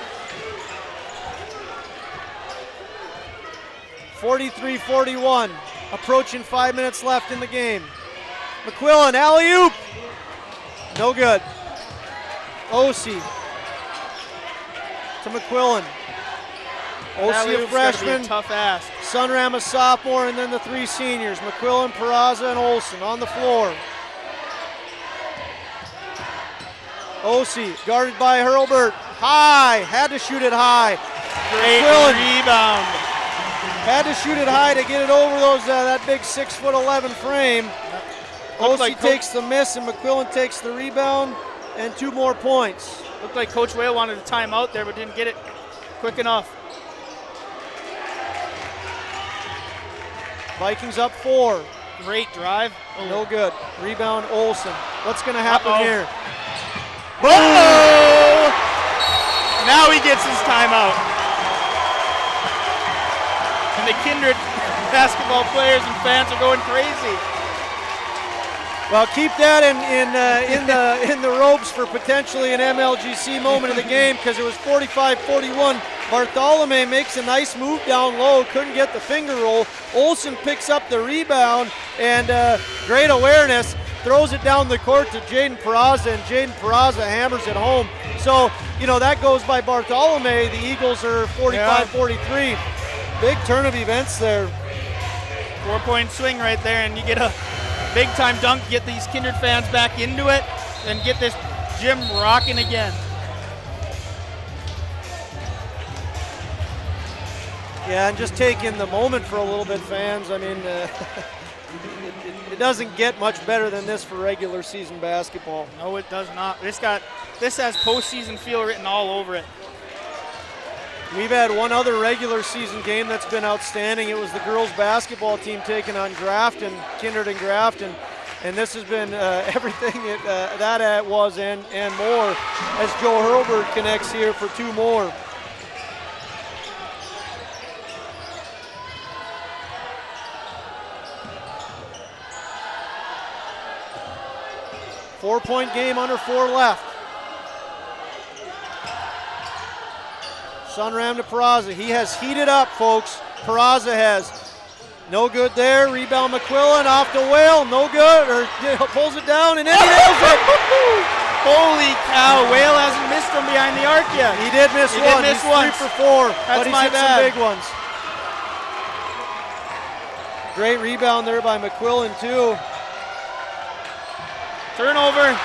S2: 43-41. Approaching 5 minutes left in the game. McQuillan, alley-oop. No good. Ossie to McQuillan. Ossie a freshman.
S3: Tough ass.
S2: Sunram a sophomore, and then the 3 seniors. McQuillan, Peraza, and Olsen on the floor. Ossie guarded by Hurlburt. High, had to shoot it high.
S3: Great
S2: McQuillan
S3: rebound.
S2: had to shoot it high to get it over those that big 6'11" frame. Ossie takes the miss, and McQuillan takes the rebound, and 2 more points.
S3: Looked like Coach Whale wanted a timeout there, but didn't get it quick enough.
S2: Vikings up 4.
S3: Great drive.
S2: No good. Rebound Olsen. What's going to happen here?
S3: Boom! Now he gets his timeout. And the Kindred basketball players and fans are going crazy.
S2: Well, keep that in the ropes for potentially an MLGC moment of the game, because it was 45-41. Bartholomew makes a nice move down low, couldn't get the finger roll. Olsen picks up the rebound, and great awareness, throws it down the court to Jaden Peraza, and Jaden Peraza hammers it home. So, that goes by Bartholomew. The Eagles are 45-43. Big turn of events there.
S3: 4-point swing right there, and you get a big-time dunk, get these Kindred fans back into it, and get this gym rocking again.
S2: Yeah, and just take in the moment for a little bit, fans. I mean, it doesn't get much better than this for regular season basketball.
S3: No, it does not. This has postseason feel written all over it.
S2: We've had one other regular season game that's been outstanding. It was the girls basketball team taking on Grafton, Kindred and Grafton. And this has been everything that was and more, as Joe Hurlburt connects here for two more. Four-point game, under 4 left. Sunram to Peraza. He has heated up, folks. Peraza has. No good there. Rebound McQuillan off to Whale. No good. Or pulls it down and then he nails it.
S3: Holy cow. Whale hasn't missed from behind the arc yet.
S2: He did miss one. He's 3 for 4.
S3: That's
S2: but he's hit some big ones. Great rebound there by McQuillan, too.
S3: Turnover.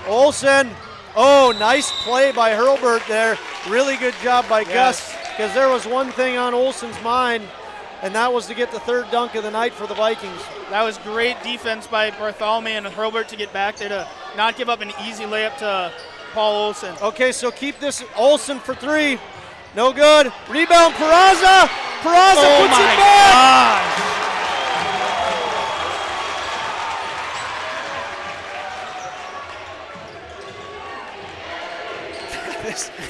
S2: Olsen. Oh, nice play by Hurlburt there. Really good job by Gus, because there was one thing on Olsen's mind, and that was to get the third dunk of the night for the Vikings.
S3: That was great defense by Bartholomew and Hurlburt to get back there to not give up an easy layup to Paul Olsen.
S2: Okay, so keep this. Olsen for 3. No good. Rebound, Peraza. Peraza puts it back.
S3: Gosh.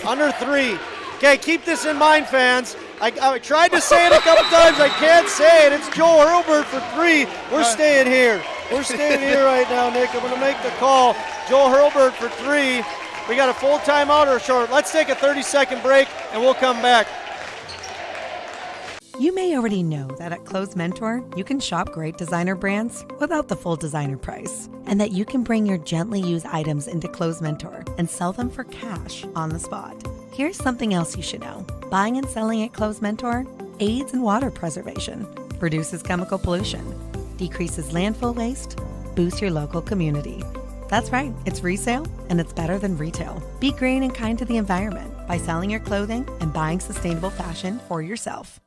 S2: Under 3. Okay, keep this in mind, fans. I tried to say it a couple times. I can't say it. It's Joel Hurlburt for 3. We're staying here. We're staying here right now, Nick. I'm going to make the call. Joel Hurlburt for 3. We got a full timeout or short. Let's take a 30-second break, and we'll come back.
S8: You may already know that at Clothes Mentor, you can shop great designer brands without the full designer price, and that you can bring your gently used items into Clothes Mentor and sell them for cash on the spot. Here's something else you should know. Buying and selling at Clothes Mentor aids in water preservation, reduces chemical pollution, decreases landfill waste, boosts your local community. That's right, it's resale, and it's better than retail. Be green and kind to the environment by selling your clothing and buying sustainable fashion for yourself.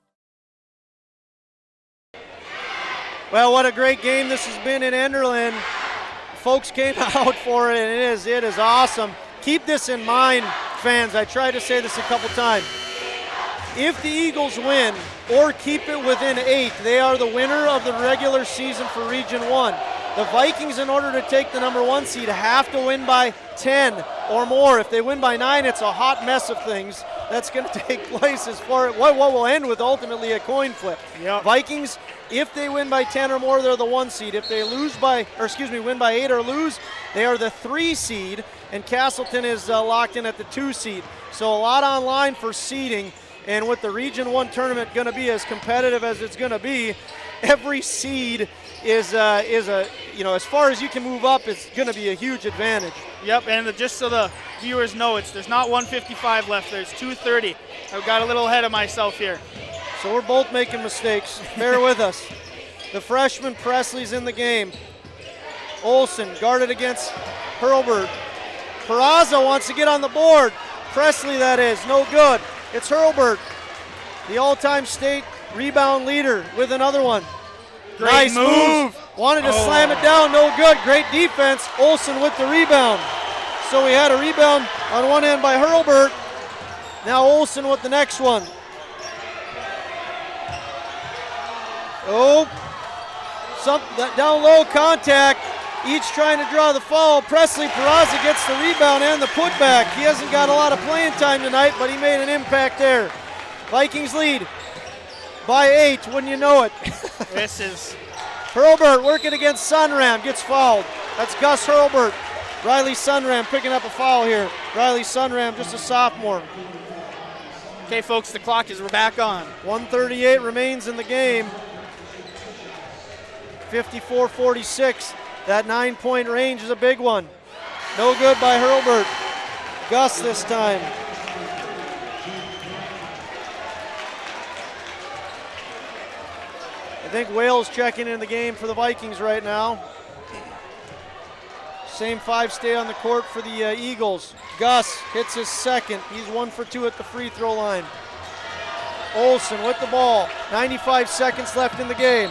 S2: Well, what a great game this has been in Enderlin. Folks came out for it, and it is awesome. Keep this in mind, fans. I tried to say this a couple times. If the Eagles win or keep it within 8, they are the winner of the regular season for Region 1. The Vikings, in order to take the number 1 seed, have to win by 10 or more. If they win by 9, it's a hot mess of things that's going to take place as far as what will end with ultimately a coin flip.
S3: Yep.
S2: Vikings, if they win by 10 or more, they're the 1 seed. If they win by 8 or lose, they are the 3 seed, and Castleton is locked in at the 2 seed. So a lot on line for seeding, and with the Region 1 tournament going to be as competitive as it's going to be, every seed is as far as you can move up, it's going to be a huge advantage.
S3: Yep, and just so the viewers know, there's not 155 left, there's 230. I've got a little ahead of myself here.
S2: So we're both making mistakes. Bear with us. The freshman Presley's in the game. Olsen guarded against Hurlburt. Peraza wants to get on the board. Presley, that is, no good. It's Hurlburt, the all-time state rebound leader, with another one.
S3: Great
S2: nice move. Wanted to slam it down, no good. Great defense. Olsen with the rebound. So we had a rebound on one end by Hurlburt. Now Olsen with the next one. Oh, down low contact. Each trying to draw the foul. Presley Peraza gets the rebound and the putback. He hasn't got a lot of playing time tonight, but he made an impact there. Vikings lead by 8, wouldn't you know it.
S3: This is
S2: Hurlburt working against Sunram, gets fouled. That's Gus Hurlburt. Riley Sunram picking up a foul here. Riley Sunram, just a sophomore.
S3: Okay, folks, the clock is back on.
S2: 1:38 remains in the game. 54-46. That 9-point range is a big one. No good by Hurlburt. Gus this time. I think Wales checking in the game for the Vikings right now. Same 5 stay on the court for the Eagles. Gus hits his second. He's 1 for 2 at the free throw line. Olsen with the ball. 95 seconds left in the game.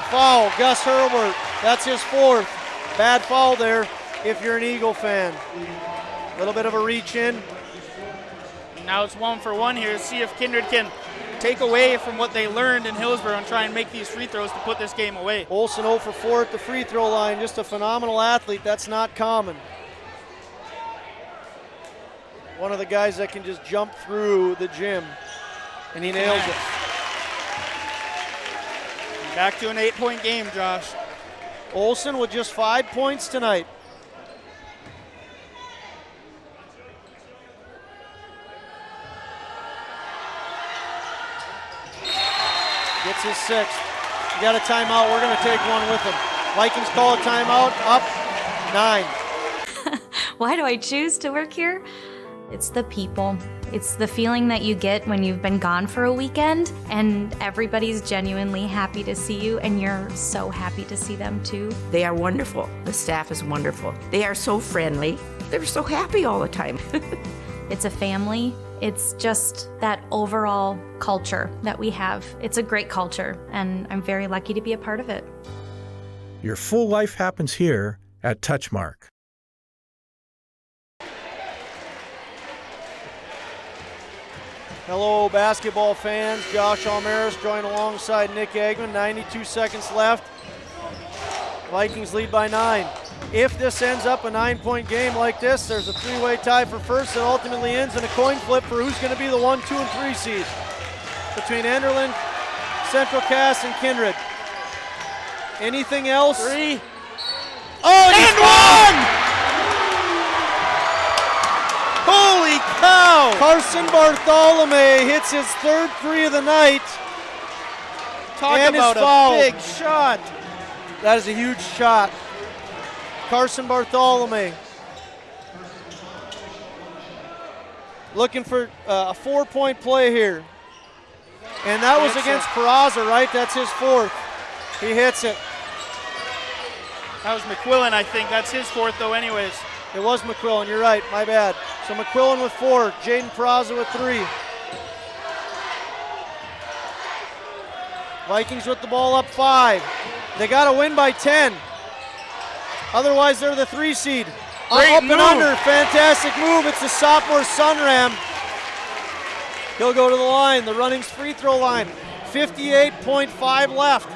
S2: Foul, Gus Hurlburt. That's his 4th. Bad foul there if you're an Eagle fan. A little bit of a reach in.
S3: Now it's 1 for 1 here. See if Kindred can take away from what they learned in Hillsborough and try and make these free throws to put this game away.
S2: Olsen 0 for 4 at the free throw line. Just a phenomenal athlete. That's not common. One of the guys that can just jump through the gym, and he nails it.
S3: Back to an 8-point game, Josh.
S2: Olsen with just 5 points tonight. Gets his 6th. You got a timeout. We're going to take one with him. Vikings call a timeout. Up 9.
S9: Why do I choose to work here? It's the people. It's the feeling that you get when you've been gone for a weekend and everybody's genuinely happy to see you and you're so happy to see them too.
S10: They are wonderful. The staff is wonderful. They are so friendly. They're so happy all the time.
S9: It's a family. It's just that overall culture that we have. It's a great culture, and I'm very lucky to be a part of it.
S11: Your full life happens here at Touchmark.
S2: Hello, basketball fans. Josh Almaris joined alongside Nick Eggman. 92 seconds left. Vikings lead by 9. If this ends up a 9-point game like this, there's a 3-way tie for first that ultimately ends in a coin flip for who's going to be the 1, 2, and 3 seed between Enderlin, Central Cass, and Kindred. Anything else?
S3: 3.
S2: Oh, and 1! Holy cow! Carson Bartholomew hits his 3rd 3 of the night.
S3: Talk
S2: and
S3: about a big shot.
S2: That is a huge shot. Carson Bartholomew looking for a 4-point play here. And that was against Peraza, right? That's his 4th. He hits it.
S3: That was McQuillan, I think. That's his 4th, though, anyways.
S2: It was McQuillan. You're right. My bad. So McQuillan with 4. Jaden Peraza with 3. Vikings with the ball up 5. They got to win by 10. Otherwise, they're the 3 seed. Up and under. Fantastic move. It's the sophomore Sunram. He'll go to the line, the Runnings free throw line. 58.5 left.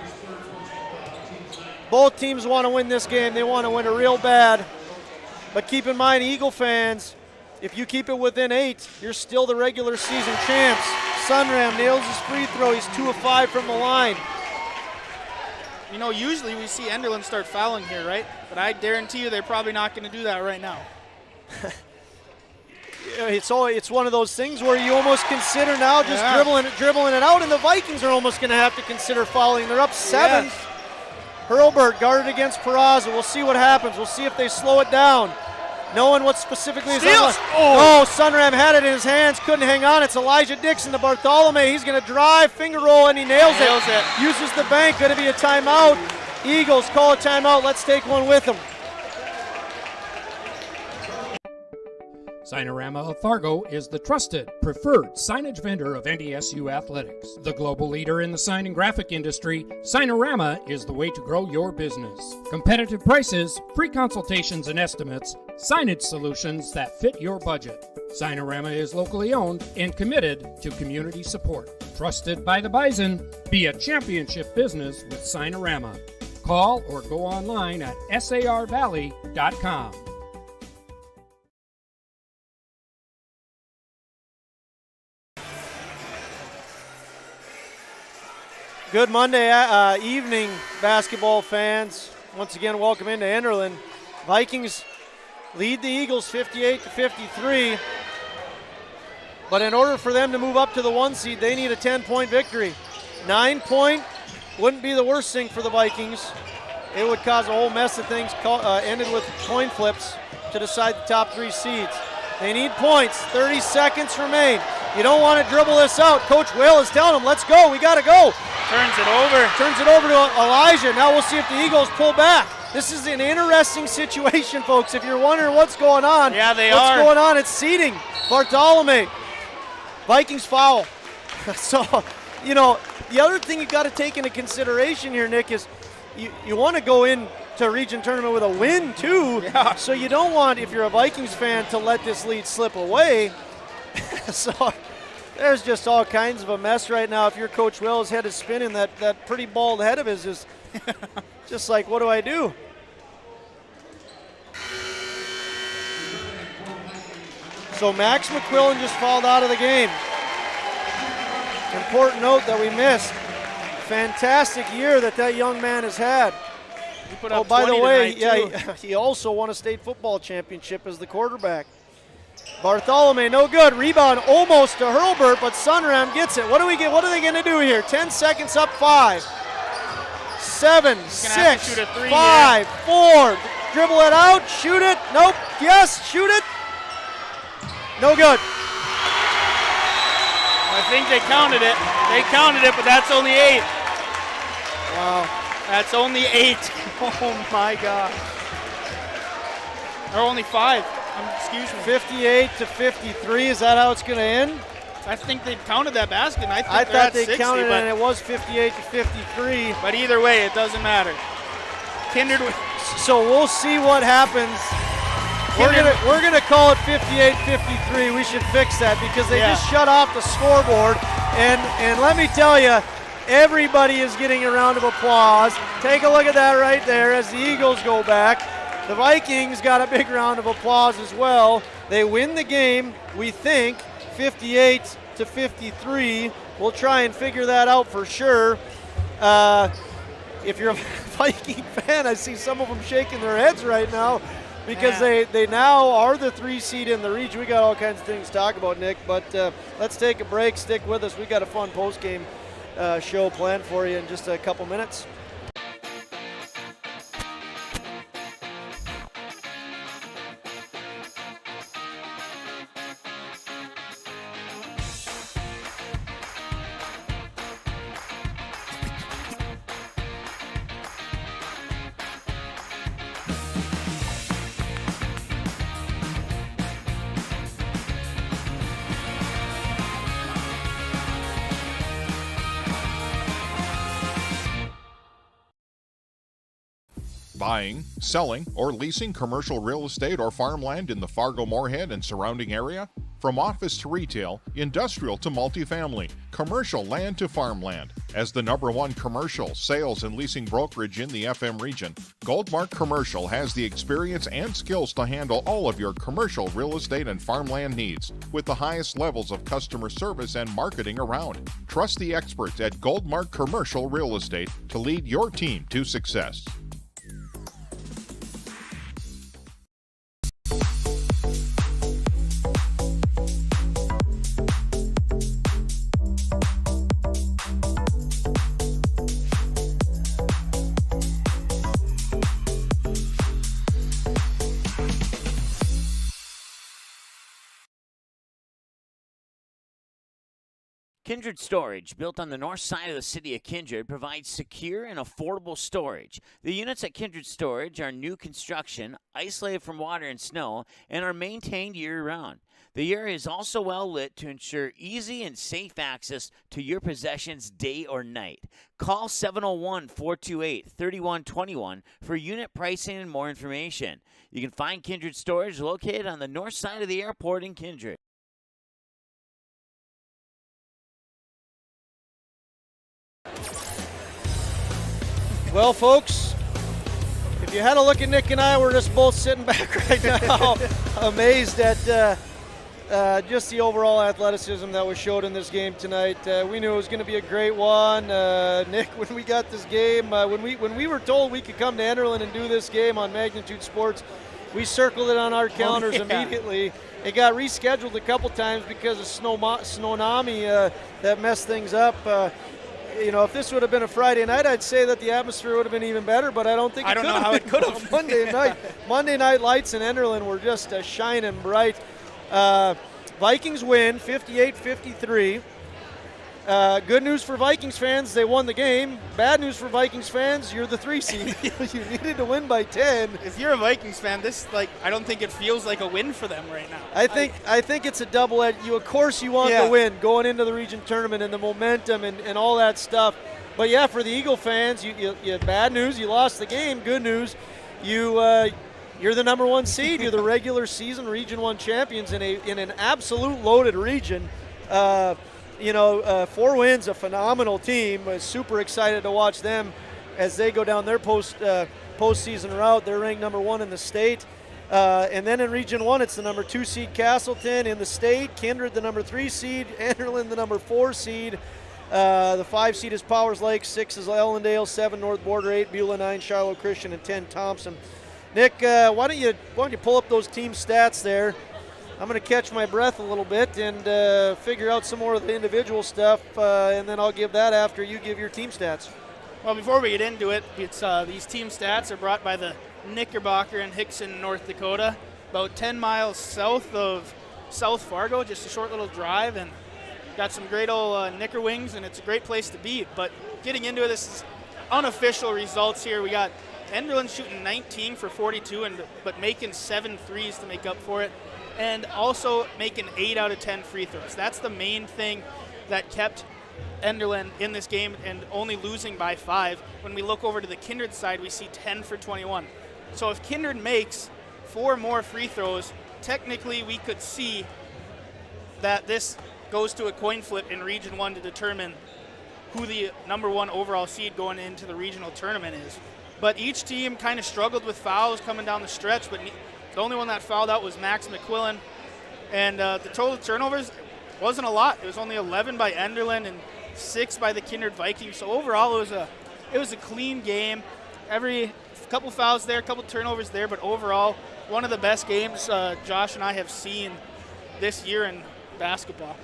S2: Both teams want to win this game. They want to win it real bad. But keep in mind, Eagle fans, if you keep it within 8, you're still the regular season champs. Sunram nails his free throw. He's 2 of 5 from the line.
S3: You know, usually we see Enderlin start fouling here, right? But I guarantee you they're probably not going to do that right now.
S2: It's one of those things where you almost consider now just dribbling it out, and the Vikings are almost going to have to consider fouling. They're up 7. Yes. Hurlburt guarded against Peraza. We'll see what happens. We'll see if they slow it down. Knowing what specifically is on. Oh, Sunram had it in his hands, couldn't hang on. It's Elijah Dixon to Bartholomew. He's going to drive, finger roll, and he nails it. Uses the bank. Going to be a timeout. Eagles call a timeout. Let's take one with them.
S12: Signorama of Fargo is the trusted, preferred signage vendor of NDSU athletics. The global leader in the sign and graphic industry, Signorama is the way to grow your business. Competitive prices, free consultations and estimates, signage solutions that fit your budget. Signorama is locally owned and committed to community support. Trusted by the Bison, be a championship business with Signorama. Call or go online at sarvalley.com.
S2: Good Monday evening, basketball fans. Once again, welcome into Enderlin. Vikings lead the Eagles 58-53. But in order for them to move up to the 1 seed, they need a 10-point victory. 9-point wouldn't be the worst thing for the Vikings. It would cause a whole mess of things, ended with coin flips to decide the top 3 seeds. They need points. 30 seconds remain. You don't want to dribble this out. Coach Whale is telling them, let's go, we got to go.
S3: Turns it over.
S2: Turns it over to Elijah. Now we'll see if the Eagles pull back. This is an interesting situation, folks. If you're wondering what's going on,
S3: yeah,
S2: what's going on? It's seeding. Bartholomew. Vikings foul. So, you know, the other thing you've got to take into consideration here, Nick, is you want to go into a region tournament with a win, too.
S3: Yeah.
S2: So you don't want, if you're a Vikings fan, to let this lead slip away. So there's just all kinds of a mess right now. If your Coach Will's head is spinning, that pretty bald head of his is just like, what do I do? So Max McQuillan just fouled out of the game. Important note that we missed. Fantastic year that young man has had.
S3: Oh,
S2: by the way, he also won a state football championship as the quarterback. Bartholomew, no good. Rebound almost to Hurlburt, but Sunram gets it. What do we get? What are they going to do here? 10 seconds up. 5, 7, 6, 5, 4. Dribble it out. Shoot it. Nope. Yes. Shoot it. No good.
S3: I think they counted it. They counted it, but that's only 8.
S2: Wow.
S3: That's only 8. Oh my God. Or only 5. Excuse me.
S2: 58-53. Is that how it's going to end?
S3: I think they counted that basket. And I
S2: thought they
S3: 60,
S2: counted it, and it was 58-53.
S3: But either way, it doesn't matter. Kindred.
S2: So we'll see what happens. We're gonna call it 58-53. We should fix that because they just shut off the scoreboard. And let me tell you, everybody is getting a round of applause. Take a look at that right there as the Eagles go back. The Vikings got a big round of applause as well. They win the game, we think, 58-53. We'll try and figure that out for sure. If you're a Viking fan, I see some of them shaking their heads right now because they now are the 3 seed in the region. We got all kinds of things to talk about, Nick, but let's take a break. Stick with us. We got a fun post-game show planned for you in just a couple minutes.
S4: Buying, selling, or leasing commercial real estate or farmland in the Fargo-Moorhead and surrounding area? From office to retail, industrial to multifamily, commercial land to farmland. As the #1 commercial, sales, and leasing brokerage in the FM region, Goldmark Commercial has the experience and skills to handle all of your commercial real estate and farmland needs with the highest levels of customer service and marketing around. Trust the experts at Goldmark Commercial Real Estate to lead your team to success.
S5: Kindred Storage, built on the north side of the city of Kindred, provides secure and affordable storage. The units at Kindred Storage are new construction, isolated from water and snow, and are maintained year-round. The area is also well lit to ensure easy and safe access to your possessions day or night. Call 701-428-3121 for unit pricing and more information. You can find Kindred Storage located on the north side of the airport in Kindred.
S2: Well, folks, if you had a look at Nick and I, we're just both sitting back right now, amazed at just the overall athleticism that was showed in this game tonight. We knew it was going to be a great one. Nick, when we got this game, when we were told we could come to Enderlin and do this game on Magnitude Sports, we circled it on our calendars immediately. It got rescheduled a couple times because of Snownomi that messed things up. If this would have been a Friday night, I'd say that the atmosphere would have been even better, but I don't think it could have. Monday night. Monday night lights in Enderlin were just shining bright. Vikings win 58-53. Good news for Vikings fans, they won the game. Bad news for Vikings fans, you're the 3 seed. You needed to win by 10.
S3: If you're a Vikings fan, I don't think it feels like a win for them right now.
S2: I think it's a double-edged. Of course you want the win going into the region tournament and the momentum and all that stuff. But yeah, for the Eagle fans, you bad news, you lost the game. Good news, you're the number 1 seed. You're the regular season Region 1 champions in an absolute loaded region. 4 wins, a phenomenal team. Was super excited to watch them as they go down their postseason route. They're ranked number 1 in the state. And then in Region 1, it's the number 2 seed Castleton in the state, Kindred the number 3 seed, Enderlin the number 4 seed. The 5 seed is Powers Lake, 6 is Ellendale, 7 North Border, 8 Beulah, 9 Shiloh Christian, and 10 Thompson. Nick, why don't you pull up those team stats there? I'm going to catch my breath a little bit and figure out some more of the individual stuff, and then I'll give that after you give your team stats.
S3: Well, before we get into it, it's these team stats are brought by the Knickerbocker in Hickson, North Dakota, about 10 miles south of South Fargo, just a short little drive, and got some great old Knicker wings, and it's a great place to be. But getting into it, this is unofficial results here. We got Enderlin shooting 19 for 42, but making 7 threes to make up for it, and also making 8 out of 10 free throws. That's the main thing that kept Enderlin in this game and only losing by 5. When we look over to the Kindred side, we see 10 for 21. So if Kindred makes 4 more free throws, technically we could see that this goes to a coin flip in Region 1 to determine who the number 1 overall seed going into the regional tournament is. But each team kind of struggled with fouls coming down the stretch, but the only one that fouled out was Max McQuillan. And the total turnovers wasn't a lot. It was only 11 by Enderlin and 6 by the Kindred Vikings. So overall, it was a clean game. Every couple fouls there, couple turnovers there, but overall, one of the best games Josh and I have seen this year in basketball.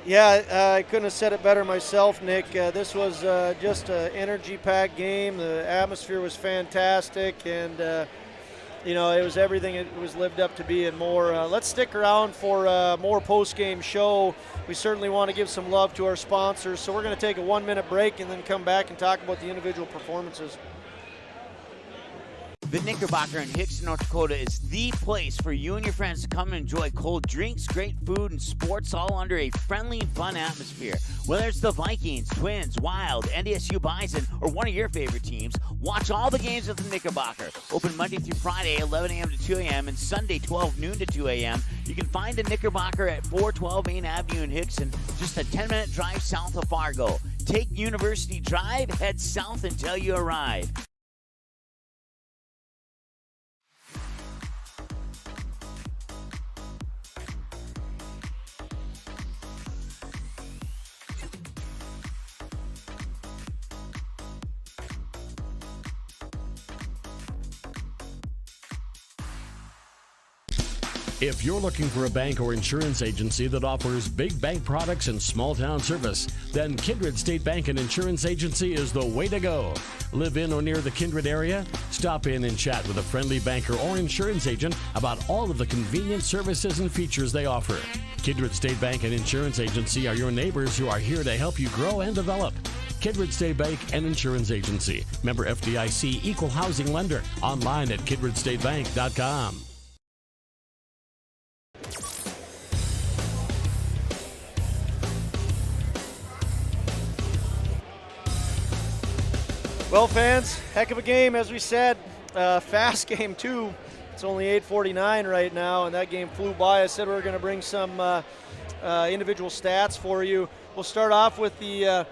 S2: Yeah, I couldn't have said it better myself, Nick. This was just an energy-packed game. The atmosphere was fantastic, and it was everything it was lived up to be and more. Let's stick around for more post-game show. We certainly want to give some love to our sponsors, so we're going to take a 1-minute break and then come back and talk about the individual performances.
S5: The Knickerbocker in Hickson, North Dakota is the place for you and your friends to come and enjoy cold drinks, great food, and sports all under a friendly, fun atmosphere. Whether it's the Vikings, Twins, Wild, NDSU Bison, or one of your favorite teams, watch all the games at the Knickerbocker. Open Monday through Friday, 11 a.m. to 2 a.m., and Sunday, 12 noon to 2 a.m. You can find the Knickerbocker at 412 Main Avenue in Hickson, just a 10-minute drive south of Fargo. Take University Drive, head south until you arrive.
S6: If you're looking for a bank or insurance agency that offers big bank products and small town service, then Kindred State Bank and Insurance Agency is the way to go. Live in or near the Kindred area? Stop in and chat with a friendly banker or insurance agent about all of the convenient services and features they offer. Kindred State Bank and Insurance Agency are your neighbors who are here to help you grow and develop. Kindred State Bank and Insurance Agency. Member FDIC, Equal Housing Lender. Online at kindredstatebank.com.
S2: Well, fans, heck of a game, as we said. Fast game, too. It's only 8:49 right now, and that game flew by. I said we were going to bring some individual stats for you. We'll start off with the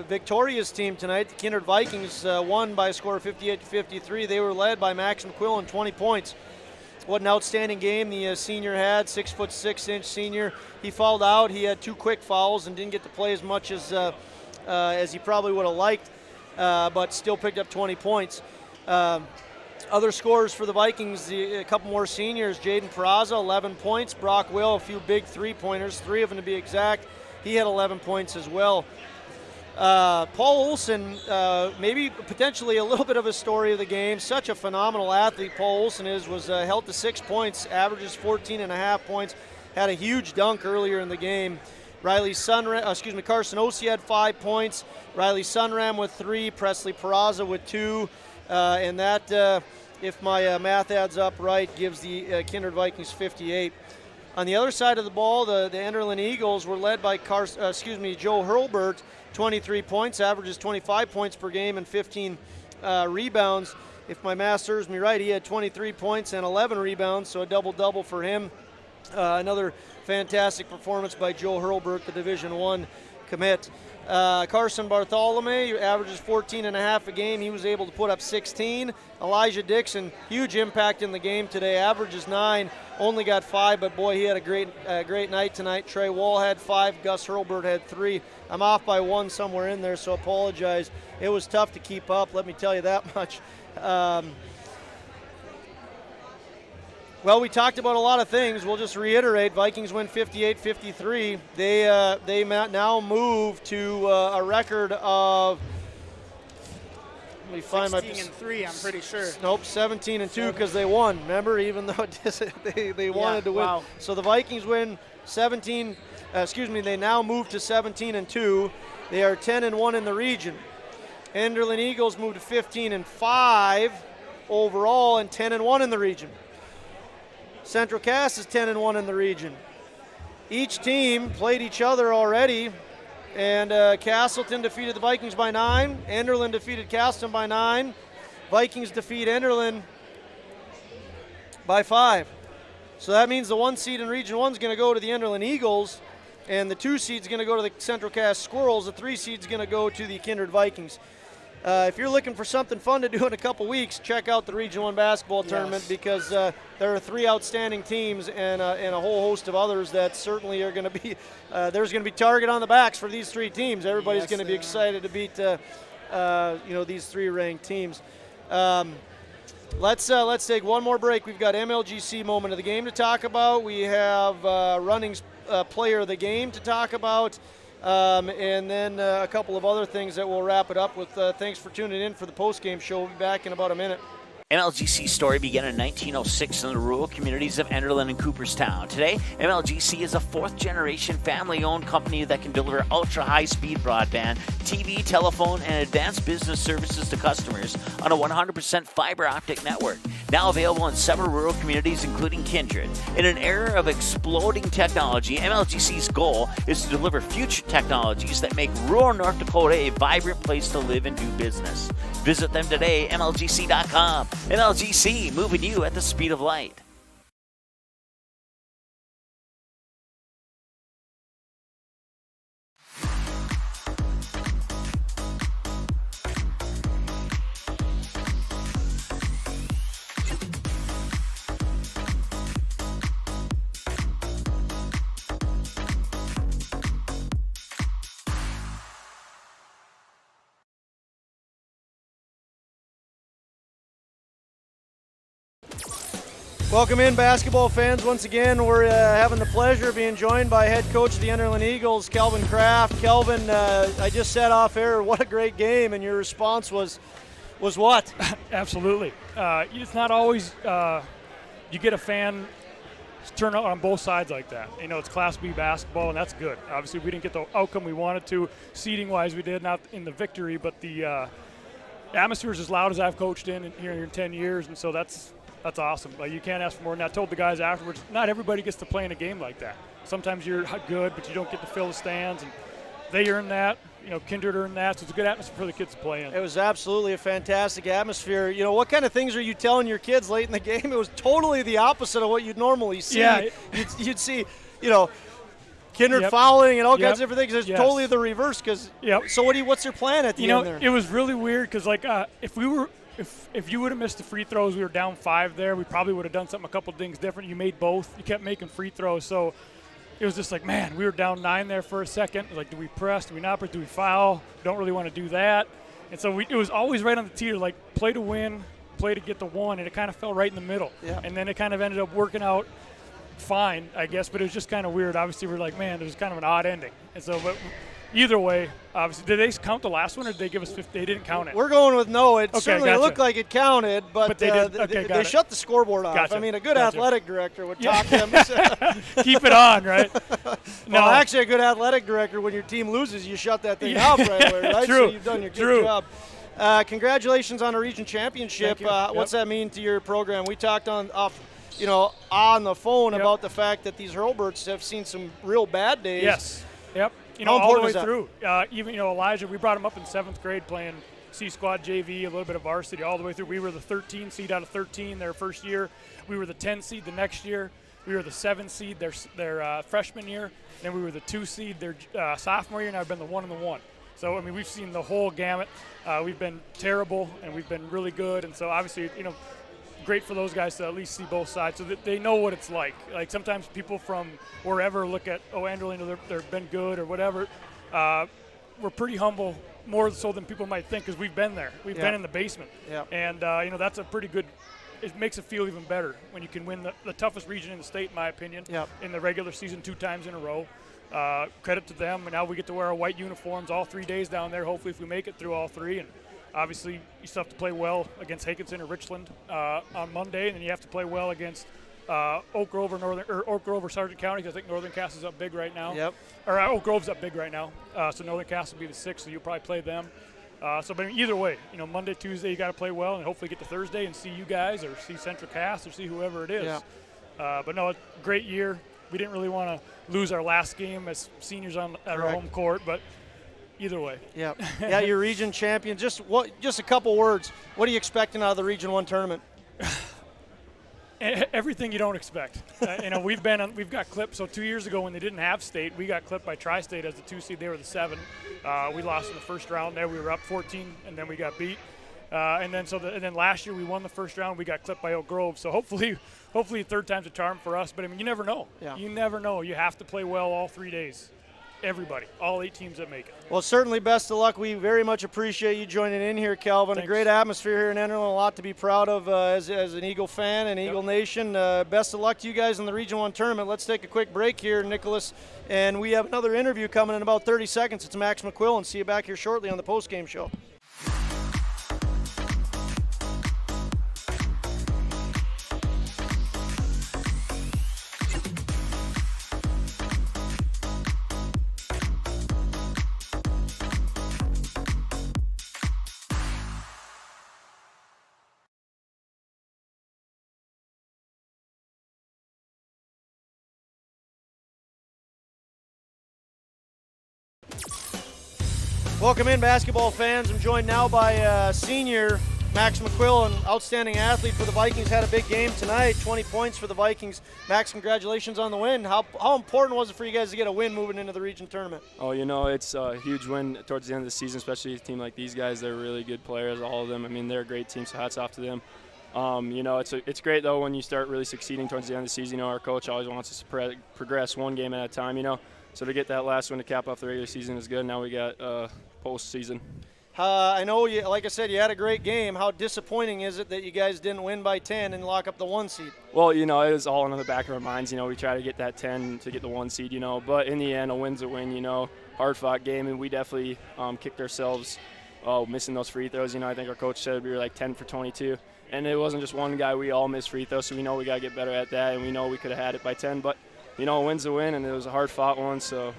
S2: victorious team tonight. The Kindred Vikings won by a score of 58-53. They were led by Max McQuillan, 20 points. what an outstanding game the senior had, 6'6" senior. He fouled out. He had 2 quick fouls and didn't get to play as much as he probably would have liked, but still picked up 20 points. Other scorers for the Vikings, a couple more seniors. Jaden Peraza, 11 points. Brock Will, a few big 3-pointers, 3 of them to be exact. He had 11 points as well. Paul Olson, maybe potentially a little bit of a story of the game. Such a phenomenal athlete Paul Olson was held to 6 points, averages 14.5 points, had a huge dunk earlier in the game. Carson Osi had 5 points. Riley Sunram with 3, Presley Peraza with 2, and that, if my math adds up right, gives the Kindred Vikings 58. On the other side of the ball, the Enderlin Eagles were led by Joe Hurlbert, 23 points, averages 25 points per game and 15 rebounds. If my math serves me right, he had 23 points and 11 rebounds, so a double-double for him. Another fantastic performance by Joe Hurlbert, the Division I commit. Carson Bartholomew averages 14.5 a game. He was able to put up 16. Elijah Dixon, huge impact in the game today, averages 9, only got 5, but boy, he had a great night tonight. Trey Wall had 5, Gus Hurlbert had 3. I'm off by 1 somewhere in there, so apologize. It was tough to keep up, let me tell you that much. Well, we talked about a lot of things. We'll just reiterate. Vikings win 58-53. They now move to a record of, let me find
S3: 16-3, I'm pretty sure.
S2: Nope, 17-2 because they won. Remember, even though they wanted to win.
S3: Wow.
S2: So the Vikings win they now move to 17-2. They are 10-1 in the region. Enderlin Eagles move to 15-5 overall and 10-1 in the region. Central Cass is 10-1 in the region. Each team played each other already, and Castleton defeated the Vikings by 9. Enderlin defeated Castleton by 9. Vikings defeat Enderlin by 5. So that means the 1 seed in Region 1 is going to go to the Enderlin Eagles, and the 2 seed is going to go to the Central Cass Squirrels. The 3 seed is going to go to the Kindred Vikings. If you're looking for something fun to do in a couple weeks, check out the Region 1 basketball tournament, because there are 3 outstanding teams and a whole host of others that certainly are going to be there's going to be target on the backs for these 3 teams. Everybody's going to be excited to beat these 3 ranked teams. Let's take one more break. We've got MLGC moment of the game to talk about. We have Running's player of the game to talk about. And then a couple of other things that we'll wrap it up with. Thanks for tuning in for the post-game show. We'll be back in about a minute.
S5: MLGC's story began in 1906 in the rural communities of Enderlin and Cooperstown. Today, MLGC is a 4th-generation family-owned company that can deliver ultra-high-speed broadband, TV, telephone, and advanced business services to customers on a 100% fiber optic network. Now available in several rural communities, including Kindred. In an era of exploding technology, MLGC's goal is to deliver future technologies that make rural North Dakota a vibrant place to live and do business. Visit them today, MLGC.com. MLGC, moving you at the speed of light.
S2: Welcome in, basketball fans. Once again, we're having the pleasure of being joined by head coach of the Enderlin Eagles, Kelvin Kraft. Kelvin, I just said off air, what a great game, and your response was what?
S13: Absolutely. It's not always you get a fan turn out on both sides like that. You know, it's Class B basketball, and that's good. Obviously, we didn't get the outcome we wanted to. Seeding-wise, we did, not in the victory, but the atmosphere is as loud as I've coached in here in 10 years, and so that's awesome. You can't ask for more. And I told the guys afterwards, not everybody gets to play in a game like that. Sometimes you're good, but you don't get to fill the stands, and they earn that. You know, Kindred earned that, so it's a good atmosphere for the kids to play in.
S2: It was absolutely a fantastic atmosphere. You know, what kind of things are you telling your kids late in the game? It was totally the opposite of what you'd normally see.
S13: Yeah.
S2: You'd see, you know, Kindred fouling and all kinds of different things. It's totally the reverse. So what's your plan at the end there?
S13: It was really weird because, like, if we were if you would have missed the free throws, we were down 5 there. We probably would have done something, a couple things different. You made both. You kept making free throws. So it was just like, man, we were down 9 there for a second. It was like, do we press? Do we not press? Do we foul? Don't really want to do that. And so it was always right on the tier, like play to win, play to get the one, and it kind of fell right in the middle.
S2: Yeah.
S13: And then it kind of ended up working out fine, I guess, but it was just kind of weird. Obviously, we're like, man, it was kind of an odd ending. And so, but either way, obviously, did they count the last one, or did they give us 50? They didn't count it.
S2: We're going with no. It
S13: Okay,
S2: certainly
S13: gotcha.
S2: looked like it counted, but
S13: they did. Okay, got
S2: they
S13: it.
S2: shut the scoreboard off.
S13: Gotcha.
S2: I mean, a good
S13: Gotcha.
S2: athletic director would
S13: Yeah.
S2: talk them.
S13: Keep it on, right?
S2: No, actually, a good athletic director, when your team loses, you shut that thing off right away, right?
S13: True.
S2: So you've done your good
S13: True.
S2: job. Congratulations on a region championship.
S13: Thank you.
S2: What's that mean to your program? We talked on the phone about the fact that these Hurlberts have seen some real bad days.
S13: Yes. Yep.
S2: How
S13: all the
S2: important
S13: way
S2: is that?
S13: through. Even Elijah, we brought him up in 7th grade playing C squad JV, a little bit of varsity, all the way through. We were the 13 seed out of 13 their first year. We were the 10 seed the next year. We were the 7 seed their freshman year. Then we were the 2 seed their sophomore year, and I've been the 1 and the 1. So, I mean, we've seen the whole gamut. We've been terrible, and we've been really good. And so, obviously, great for those guys to at least see both sides so that they know what it's like. Like, sometimes people from wherever look at, Enderlin, they've been good or whatever. We're pretty humble, more so than people might think, because we've been there. We've been in the basement.
S2: Yeah.
S13: And, that's a pretty good – it makes it feel even better when you can win the toughest region in the state, in my opinion, in the regular season 2 times in a row. Credit to them, and now we get to wear our white uniforms all 3 days down there, hopefully if we make it through all 3. And obviously you still have to play well against Higginson or Richland on Monday, and then you have to play well against Oak Grove or Sargent County, because I think Northern Castle's up big right now.
S2: Yep.
S13: Or Oak Grove's up big right now, so Northern Castle will be the 6th, so you'll probably play them. But either way, Monday, Tuesday you got to play well, and hopefully get to Thursday and see you guys or see Central Cass or see whoever it is.
S2: Yeah.
S13: But no, great year. We didn't really want to lose our last game as seniors at our home court, but either way.
S2: Yeah. Yeah, you're region champion. Just a couple words. What are you expecting out of the Region 1 tournament?
S13: Everything you don't expect. We've got clipped. So 2 years ago when they didn't have state, we got clipped by Tri-State as the 2 seed. They were the 7. We lost in the first round there. We were up 14, and then we got beat. And then last year we won the first round. We got clipped by Oak Grove. So hopefully third time's a charm for us. But I mean, you never know.
S2: Yeah.
S13: You never know. You have to play well all 3 days. Everybody, all 8 teams that make it.
S2: Well, certainly best of luck. We very much appreciate you joining in here, Calvin.
S13: Thanks.
S2: A great atmosphere here in Enderlin. A lot to be proud of as an Eagle fan and Eagle Nation. Best of luck to you guys in the Region 1 tournament. Let's take a quick break here, Nicholas. And we have another interview coming in about 30 seconds. It's Max McQuillan. See you back here shortly on the postgame show. Welcome in, basketball fans. I'm joined now by senior Max McQuillan, outstanding athlete for the Vikings. Had a big game tonight, 20 points for the Vikings. Max, congratulations on the win. How important was it for you guys to get a win moving into the region tournament?
S14: Oh, it's a huge win towards the end of the season, especially a team like these guys. They're really good players, all of them. I mean, they're a great team, so hats off to them. It's great, though, when you start really succeeding towards the end of the season. Our coach always wants us to progress one game at a time, So to get that last one to cap off the regular season is good. Now we got postseason.
S2: I know, like I said, you had a great game. How disappointing is it that you guys didn't win by 10 and lock up the 1 seed?
S14: Well, it was all in the back of our minds. We try to get that 10 to get the 1 seed, But in the end, a win's a win, Hard-fought game, and we definitely kicked ourselves missing those free throws. I think our coach said we were like 10 for 22. And it wasn't just one guy. We all missed free throws, so we know we got to get better at that, and we know we could have had it by 10. But, a win's a win, and it was a hard-fought one, so.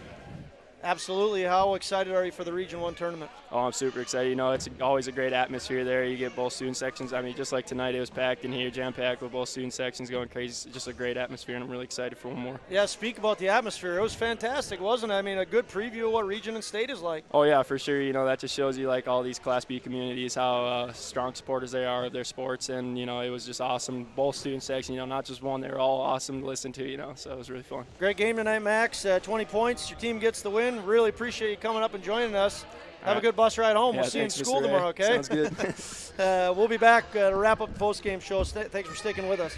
S2: Absolutely. How excited are you for the Region 1 tournament?
S14: Oh, I'm super excited. It's always a great atmosphere there. You get both student sections. I mean, just like tonight, it was packed in here, jam-packed with both student sections going crazy. It's just a great atmosphere, and I'm really excited for one more.
S2: Yeah, speak about the atmosphere. It was fantastic, wasn't it? I mean, a good preview of what region and state is like.
S14: Oh, yeah, for sure. That just shows you, all these Class B communities, how strong supporters they are of their sports. And, it was just awesome. Both student sections, not just one. They were all awesome to listen to, so it was really fun.
S2: Great game tonight, Max. 20 points. Your team gets the win. Really appreciate you coming up and joining us. Have a good bus ride home.
S14: Yeah,
S2: We'll see you in
S14: thanks,
S2: school
S14: Mr. A.
S2: tomorrow, okay?
S14: Sounds good.
S2: We'll be back to wrap up the post-game show. Thanks for sticking with us.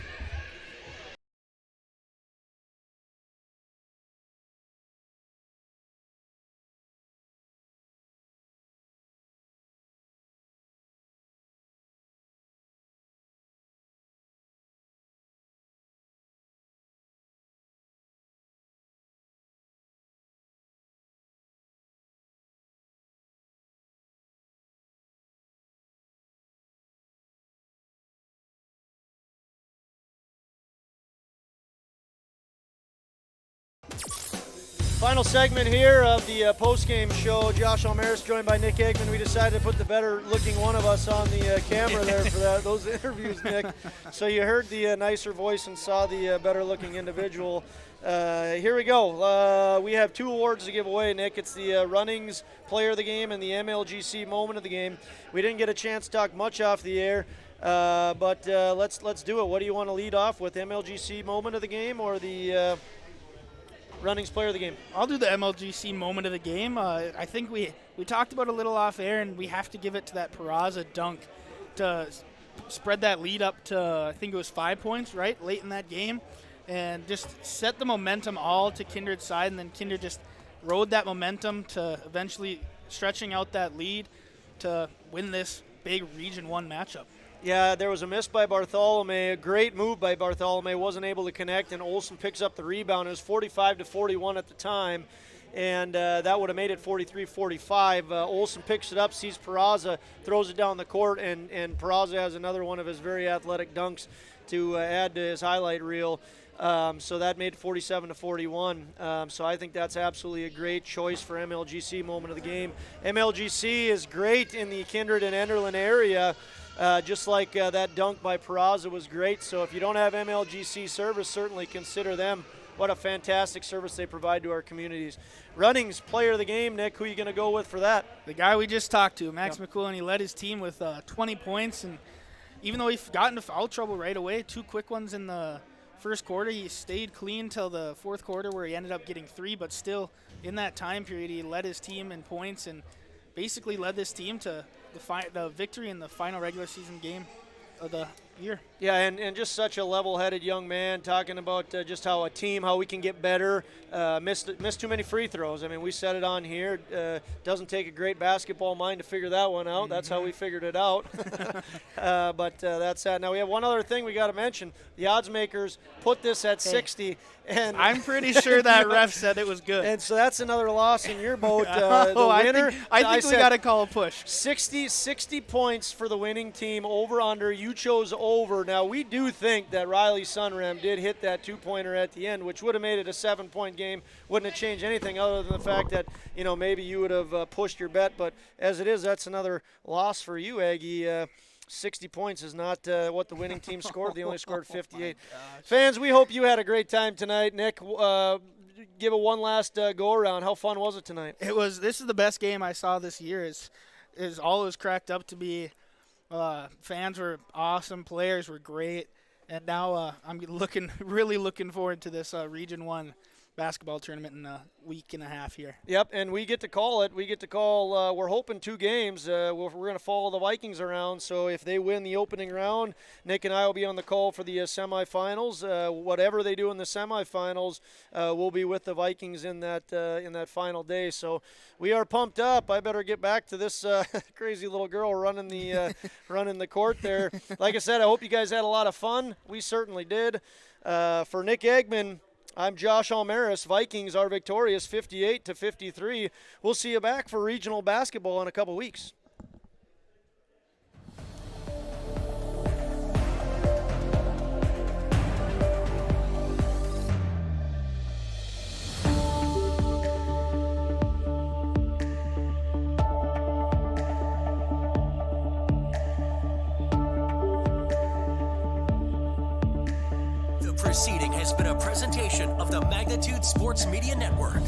S2: Final segment here of the post-game show. Josh Almaris joined by Nick Eggman. We decided to put the better-looking one of us on the camera there for those interviews, Nick. So you heard the nicer voice and saw the better-looking individual. Here we go. We have 2 awards to give away, Nick. It's the Runnings Player of the Game and the MLGC Moment of the Game. We didn't get a chance to talk much off the air, but let's do it. What do you want to lead off with, MLGC Moment of the Game or the Runnings Player of the Game?
S3: I'll do the MLGC Moment of the Game. I think we talked about it a little off air, and we have to give it to that Peraza dunk to spread that lead up to, I think it was 5 points, right, late in that game, and just set the momentum all to Kindred's side, and then Kindred just rode that momentum to eventually stretching out that lead to win this big Region 1 matchup.
S2: Yeah, there was a miss by Bartholomew. A great move by Bartholomew. Wasn't able to connect, and Olsen picks up the rebound. It was 45-41 at the time, and that would have made it 43-45. Olsen picks it up, sees Peraza, throws it down the court, and Peraza has another one of his very athletic dunks to add to his highlight reel. So that made it 47-41. So I think that's absolutely a great choice for MLGC Moment of the Game. MLGC is great in the Kindred and Enderlin area. Just like that dunk by Peraza was great. So if you don't have MLGC service, certainly consider them. What a fantastic service they provide to our communities. Runnings Player of the Game, Nick, who are you going to go with for that?
S3: The guy we just talked to, Max McQuillan. He led his team with 20 points, and even though he got into foul trouble right away, 2 quick ones in the first quarter, he stayed clean till the fourth quarter where he ended up getting 3, but still in that time period he led his team in points and basically led this team to the victory in the final regular season game of the year.
S2: Yeah, and just such a level-headed young man, talking about just how a team, how we can get better. Missed too many free throws. I mean, we said it on here. Doesn't take a great basketball mind to figure that one out. That's how we figured it out. But that's that. Now we have one other thing we got to mention. The odds makers put this at 60, and
S3: I'm pretty sure that ref said it was good.
S2: And so that's another loss in your boat. The winner,
S3: I think we got to call a push.
S2: 60 points for the winning team. Over under. You chose over. Now we do think that Riley Sunram did hit that 2-pointer at the end, which would have made it a 7-point game. Wouldn't have changed anything other than the fact that, you know, maybe you would have pushed your bet. But as it is, that's another loss for you, Aggie. 60 points is not what the winning team scored. They only scored 58. Fans, we hope you had a great time tonight. Nick, give it one last go-around. How fun was it tonight?
S3: This is the best game I saw this year. Is all it was cracked up to be. Fans were awesome. Players were great. And now I'm really looking forward to this Region 1 basketball tournament in a week and a half here.
S2: Yep, and we get to call it. We're hoping 2 games. We're going to follow the Vikings around, so if they win the opening round, Nick and I will be on the call for the semifinals. Whatever they do in the semifinals, we'll be with the Vikings in that final day. So we are pumped up. I better get back to this crazy little girl running the court there. Like I said, I hope you guys had a lot of fun. We certainly did. For Nick Eggman, I'm Josh Almaris. Vikings are victorious 58-53. We'll see you back for regional basketball in a couple weeks.
S1: The proceeding has been a presentation of the Magnitude Sports Media Network.